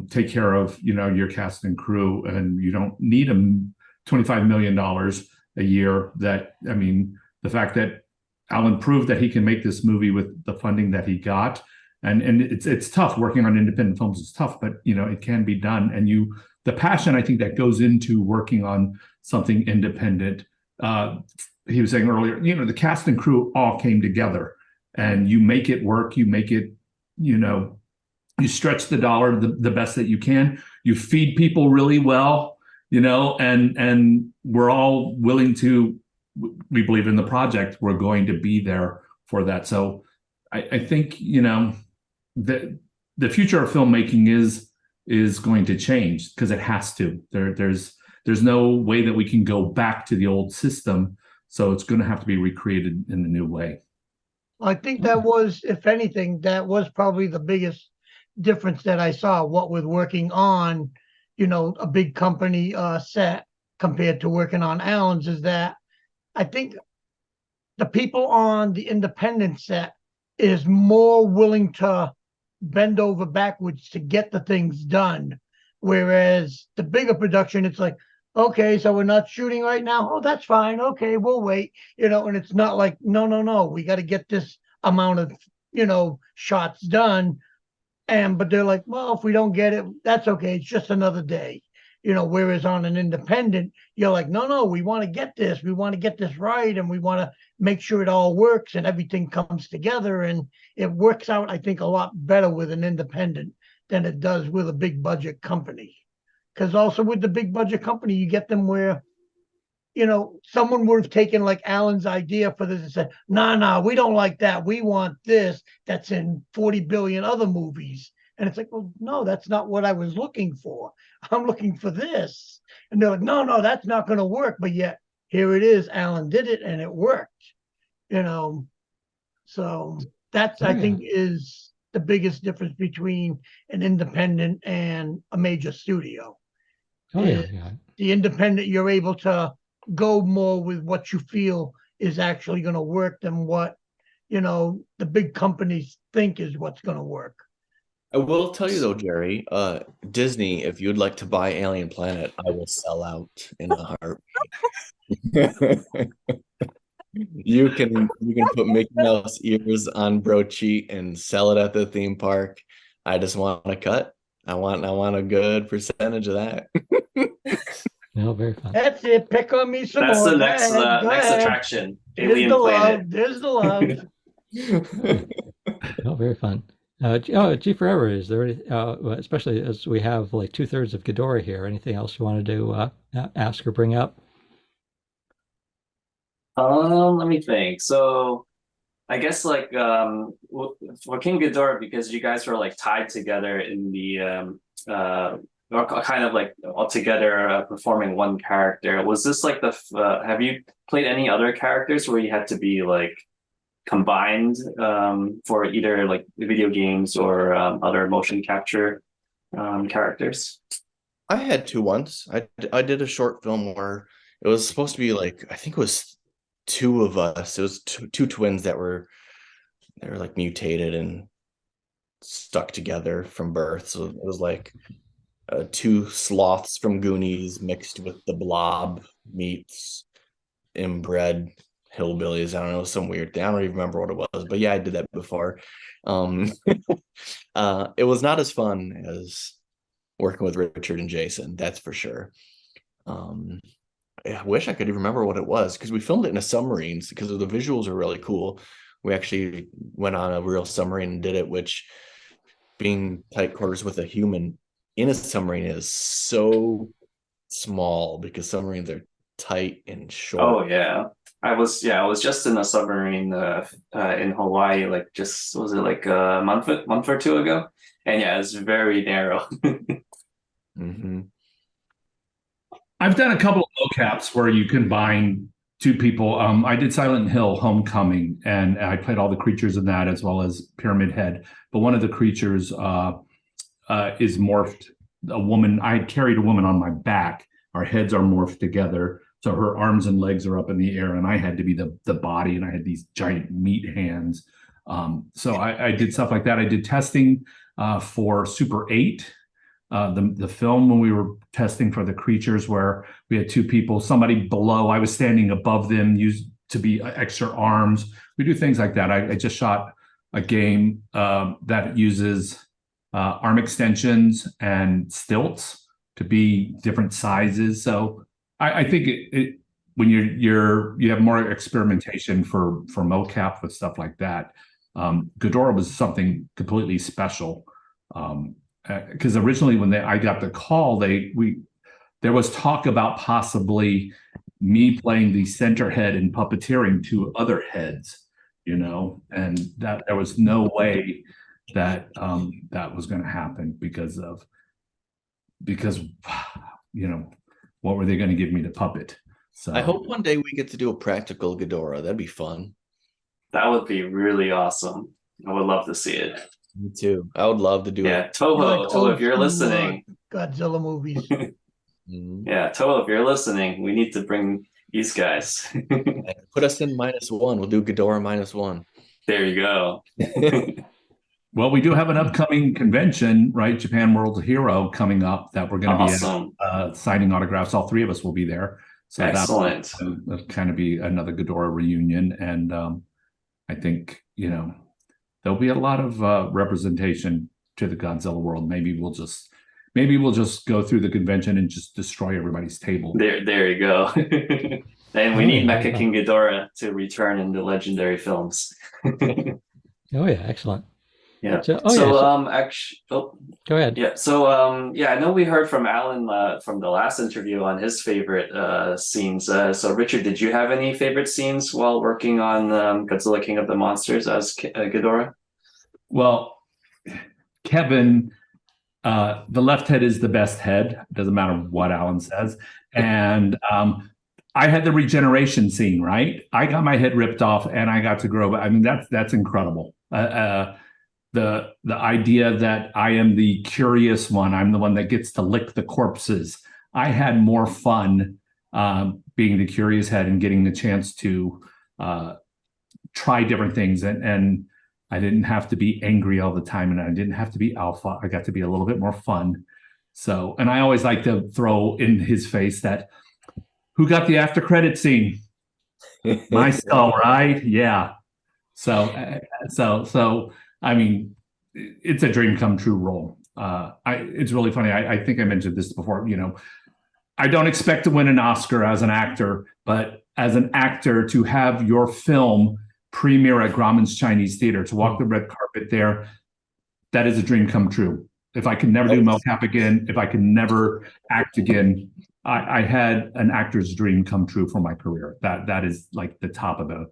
take care of your cast and crew, and you don't need them $25 million a year. The fact that Alan proved that he can make this movie with the funding that he got, and it's tough working on independent films. It's tough, but it can be done. And the passion I think that goes into working on something independent. He was saying earlier, the cast and crew all came together, and you make it work. You make it, you stretch the dollar the best that you can. You feed people really well, and we're all willing to. We believe in the project. We're going to be there for that. So I think the future of filmmaking is going to change because it has to. There's no way that we can go back to the old system. So it's going to have to be recreated in a new way. I think that was, if anything, that was probably the biggest difference that I saw. What with working on, a big company set compared to working on Alan's, is that I think the people on the independent set is more willing to bend over backwards to get the things done. Whereas the bigger production, it's like, okay, so we're not shooting right now. Oh, that's fine. Okay, we'll wait. And it's not like, no, we got to get this amount of, shots done. But they're like, well, if we don't get it, that's okay. It's just another day. Whereas on an independent, you're like, no, we want to get this. We want to get this right. And we want to make sure it all works and everything comes together. And it works out, I think, a lot better with an independent than it does with a big budget company. Because also with the big budget company, you get them where, someone would have taken like Alan's idea for this and said, no, we don't like that. We want this that's in 40 billion other movies. And it's like, well, no, that's not what I was looking for. I'm looking for this. And they're like, no, that's not going to work. But yet here it is. Alan did it and it worked, So that's, I think, is the biggest difference between an independent and a major studio. The independent, you're able to go more with what you feel is actually going to work than what, the big companies think is what's going to work. I will tell you though, Jerry, Disney, if you'd like to buy Alien Planet, I will sell out in a heartbeat. You can put Mickey Mouse ears on brochi and sell it at the theme park. I just want a cut. I want a good percentage of that. No, very fun. That's it. Pick on me some That's more. the Go next ahead, go next ahead. attraction. There's Alien the Planet. love. There's the love. Oh, very fun. G Forever, is there any, especially as we have like 2/3 of Ghidorah here, anything else you wanted to ask or bring up? Let me think. So I guess like for King Ghidorah, because you guys were like tied together in the kind of like all together performing one character. Was this like have you played any other characters where you had to be like combined for either like video games or other motion capture characters? I had two once. I did a short film where it was supposed to be like, I think it was two of us. It was two twins they were like mutated and stuck together from birth. So it was like two sloths from Goonies mixed with the Blob meets inbred hillbillies. I don't know, some weird thing. I don't even remember what it was, but yeah, I did that before. It was not as fun as working with Richard and Jason, that's for sure. I wish I could even remember what it was, because we filmed it in a submarine because the visuals are really cool. We actually went on a real submarine and did it, which being tight quarters with a human in a submarine is so small because submarines are tight and short. Oh yeah. I was just in a submarine in Hawaii, like just was it like a month or two ago? And yeah, it's very narrow. Mm-hmm. I've done a couple of mocaps where you combine two people. I did Silent Hill Homecoming, and I played all the creatures in that as well as Pyramid Head. But one of the creatures is morphed. A woman. I carried a woman on my back. Our heads are morphed together, so her arms and legs are up in the air, and I had to be the body, and I had these giant meat hands. So I did stuff like that. I did testing for Super 8. The film, when we were testing for the creatures, where we had two people, somebody below, I was standing above them, used to be extra arms. We do things like that. I just shot a game that uses arm extensions and stilts to be different sizes. So I think it when you have more experimentation for mocap with stuff like that. Ghidorah was something completely special. Because originally when I got the call, there was talk about possibly me playing the center head and puppeteering two other heads, and that there was no way that that was going to happen because what were they going to give me to puppet? So I hope one day we get to do a practical Ghidorah. That'd be fun. That would be really awesome. I would love to see it. Me too. I would love to do it. Yeah, Toho, if you're listening. Godzilla movies. Yeah, Toho, if you're listening, we need to bring these guys. Put us in -1. We'll do Ghidorah -1. There you go. Well, we do have an upcoming convention, right? Japan World Hero coming up that we're going to be signing autographs. All three of us will be there. So excellent. That'll kind of be another Ghidorah reunion. And I think, there'll be a lot of representation to the Godzilla world. Maybe we'll just go through the convention and just destroy everybody's table. There you go. And we need Mecha King Ghidorah to return in the legendary films. Oh yeah, excellent. Yeah. Actually, go ahead. Yeah. So I know we heard from Alan from the last interview on his favorite scenes. So Richard, did you have any favorite scenes while working on Godzilla King of the Monsters as Ghidorah? Well, Kevin, the left head is the best head. Doesn't matter what Alan says. And I had the regeneration scene, right? I got my head ripped off and I got to grow back. I mean, that's incredible. The idea that I am the curious one, I'm the one that gets to lick the corpses. I had more fun being the curious head and getting the chance to try different things. And I didn't have to be angry all the time, and I didn't have to be alpha. I got to be a little bit more fun. So, and I always like to throw in his face that, who got the after credit scene? My skull, right? Yeah. So I mean, it's a dream come true role. It's really funny. I think I mentioned this before. I don't expect to win an Oscar as an actor, but as an actor, to have your film premiere at Grauman's Chinese Theater, to walk the red carpet there, that is a dream come true. If I could never do mocap again, if I could never act again, I had an actor's dream come true for my career. That is like the top of the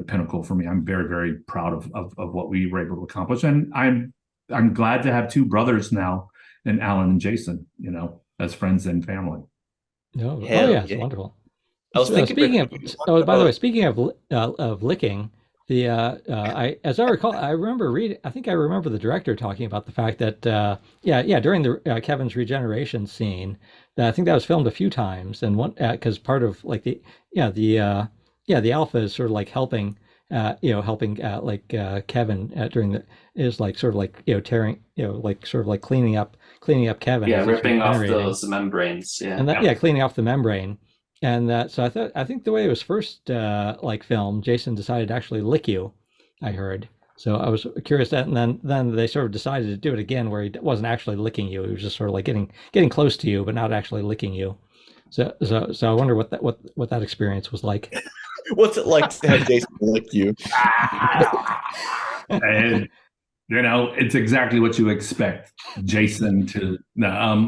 pinnacle for me. I'm very, very proud of what we were able to accomplish. And I'm glad to have two brothers now Alan and Jason, as friends and family. No, Hell yeah, it's yeah. wonderful. I was thinking Speaking of, oh, by the way, about- speaking of licking, as I recall, I remember reading. I think I remember the director talking about the fact that, during the Kevin's regeneration scene, that I think that was filmed a few times, and one because part of like the alpha is sort of like helping, Kevin during the is like sort of like tearing, like sort of like cleaning up Kevin. Yeah, as he's ripping off regenerating. those membranes. Yeah. And cleaning off the membrane. And so I think the way it was first filmed, Jason decided to actually lick you, I heard. So I was curious that, and then they sort of decided to do it again, where he wasn't actually licking you; he was just sort of like getting close to you, but not actually licking you. So I wonder what that experience was like. What's it like to have Jason lick you? And it's exactly what you expect Jason to.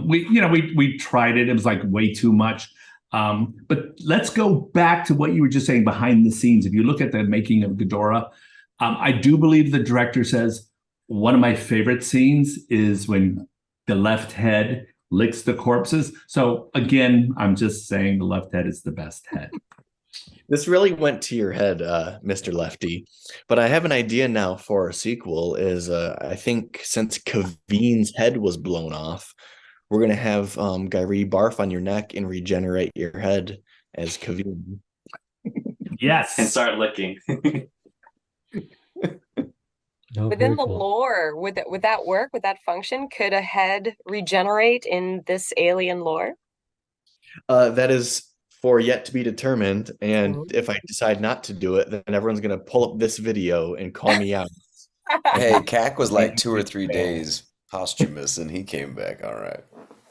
We tried it; it was like way too much. But let's go back to what you were just saying behind the scenes. If you look at the making of Ghidorah, I do believe the director says one of my favorite scenes is when the left head licks the corpses. So again, I'm just saying the left head is the best head. This really went to your head, Mr. Lefty. But I have an idea now for a sequel. I think since Kaveen's head was blown off, we're going to have Giree barf on your neck and regenerate your head as Kaveen. Yes. And start licking. Within the lore, would that work? Would that function? Could a head regenerate in this alien lore? That is for yet to be determined. And if I decide not to do it, then everyone's going to pull up this video and call me out. Hey, Cac was like 2 or 3 days posthumous, and he came back all right.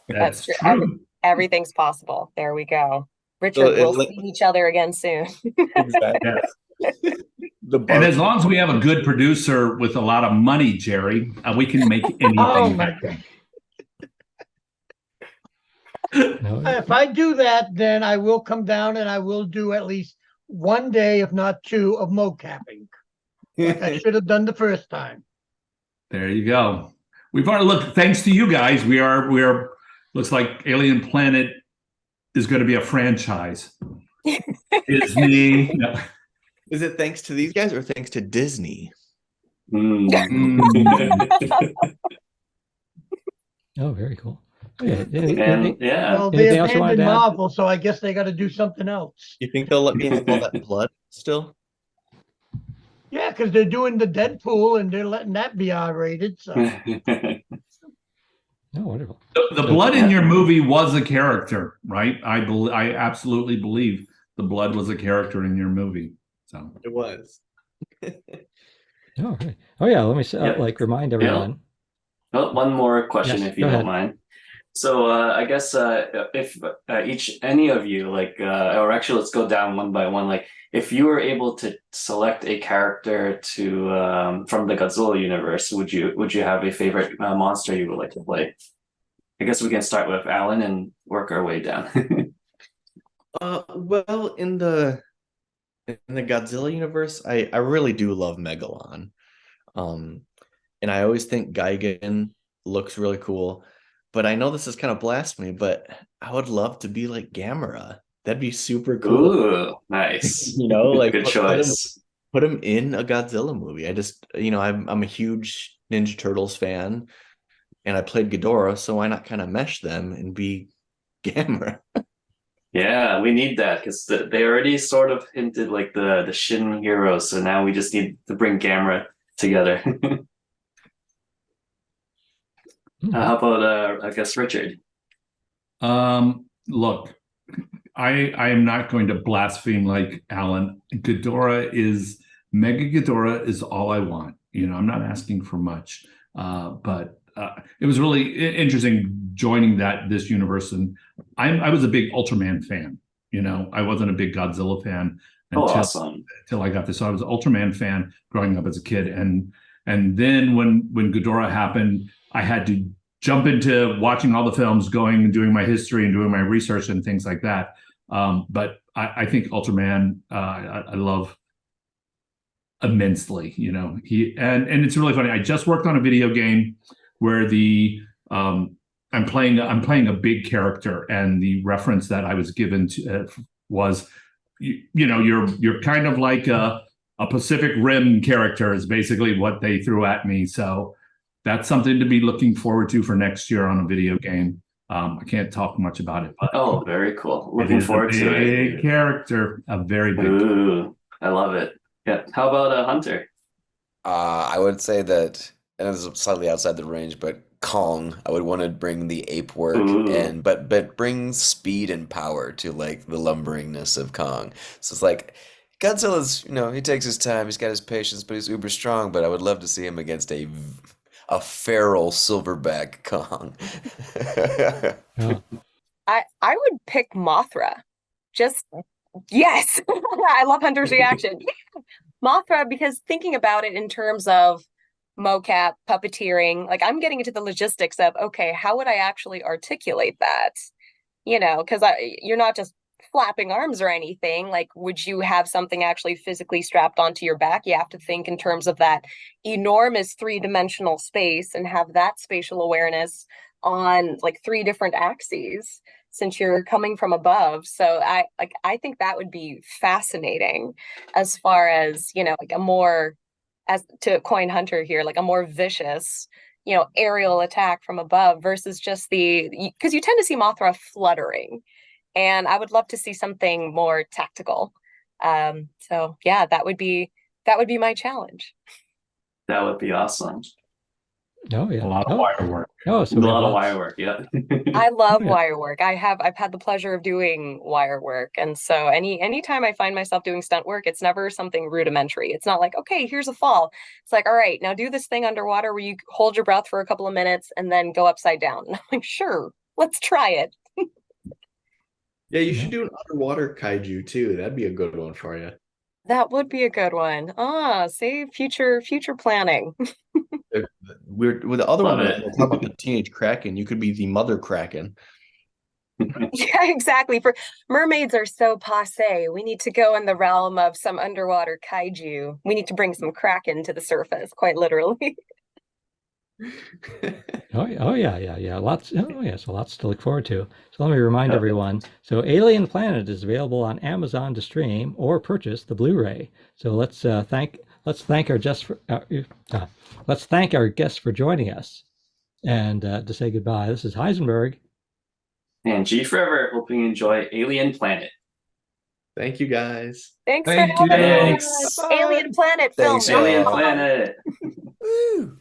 That's true. Everything's possible. There we go. Richard, we'll see each other again soon. Exactly. Yes. And as long as we have a good producer with a lot of money, Jerry, we can make anything. Oh my God. If I do that, then I will come down and I will do at least one day, if not two, of mocapping. Like I should have done the first time. There you go. We've already looked. Thanks to you guys, we are. Looks like Alien Planet is going to be a franchise. Disney. No. Is it thanks to these guys or thanks to Disney? Oh, very cool. Yeah. Well, they abandoned Marvel, so I guess they got to do something else. You think they'll let me have all that blood still? Yeah, because they're doing the Deadpool and they're letting that be R-rated. So. Oh, wonderful. The blood in your movie was a character, right? I absolutely believe the blood was a character in your movie. So it was. Oh, right. Oh, yeah. Let me remind everyone. Well, one more question, Yes, if you don't mind. So I guess if any of you or actually let's go down one by one. Like if you were able to select a character to from the Godzilla universe, would you have a favorite monster you would like to play? I guess we can start with Alan and work our way down. Well, in the Godzilla universe, I really do love Megalon. And I always think Gigan looks really cool. But I know this is kind of blasphemy, but I would love to be like Gamera. That'd be super cool. Ooh, nice. Like good choice. Put him in a Godzilla movie. I just, I'm a huge Ninja Turtles fan, and I played Ghidorah, so why not kind of mesh them and be Gamera? Yeah, we need that because they already sort of hinted like the Shin heroes, so now we just need to bring Gamera together. How about I guess Richard? Look, I am not going to blaspheme like Alan. Mega Ghidorah is all I want. I'm not asking for much. But it was really interesting joining this universe, and I was a big Ultraman fan. I wasn't a big Godzilla fan until I got this. So I was an Ultraman fan growing up as a kid, and then when Ghidorah happened, I had to jump into watching all the films, going and doing my history and doing my research and things like that. But I think Ultraman, I love immensely. And it's really funny. I just worked on a video game where the I'm playing a big character, and the reference that I was given to was, you're kind of like a Pacific Rim character is basically what they threw at me. So that's something to be looking forward to for next year on a video game. I can't talk much about it, but Oh, very cool. Looking forward to it. Big character, a very big. Ooh, I love it. Yeah. How about Hunter? I would say that, and this is slightly outside the range, but Kong, I would want to bring the ape work Ooh. and but bring speed and power to like the lumberingness of Kong. So it's like Godzilla's, he takes his time, he's got his patience, but he's uber strong. But I would love to see him against a feral silverback Kong. Oh, I would pick Mothra. Just yes. I love Hunter's reaction. Yeah. Mothra, because thinking about it in terms of mocap, puppeteering, like I'm getting into the logistics of, okay, how would I actually articulate that? Because you're not just flapping arms or anything. Like, would you have something actually physically strapped onto your back? You have to think in terms of that enormous 3-dimensional space and have that spatial awareness on like 3 different axes since you're coming from above. So I think that would be fascinating as far as, like a more, as to coin Hunter here, like a more vicious, aerial attack from above versus just because you tend to see Mothra fluttering. And I would love to see something more tactical. So yeah, that would be my challenge. That would be awesome. oh yeah. A lot of wire work. Oh, A so we have lot of lots- wire work, yeah. I love Yeah. wire work. I've had the pleasure of doing wire work. And so anytime I find myself doing stunt work, it's never something rudimentary. It's not like, okay, here's a fall. It's like, all right, now do this thing underwater where you hold your breath for a couple of minutes and then go upside down. And I'm like, sure, let's try it. Yeah, you should do an underwater kaiju too. That'd be a good one for you. That would be a good one. See, future planning. We're with the other Love one. it. We'll talk about the teenage kraken. You could be the mother kraken. Yeah, exactly. For mermaids are so passe. We need to go in the realm of some underwater kaiju. We need to bring some kraken to the surface, quite literally. Oh yeah. Lots. Oh yeah. So lots to look forward to. So let me remind everyone. So Alien Planet is available on Amazon to stream or purchase the Blu-ray. So let's thank our let's thank our guests for joining us, and to say goodbye. This is Heisenberg. And G forever. Hoping you enjoy Alien Planet. Thank you guys. Thanks Thank for you. having Thanks. us. Alien Planet film. Thanks, Alien y'all. Planet. Woo!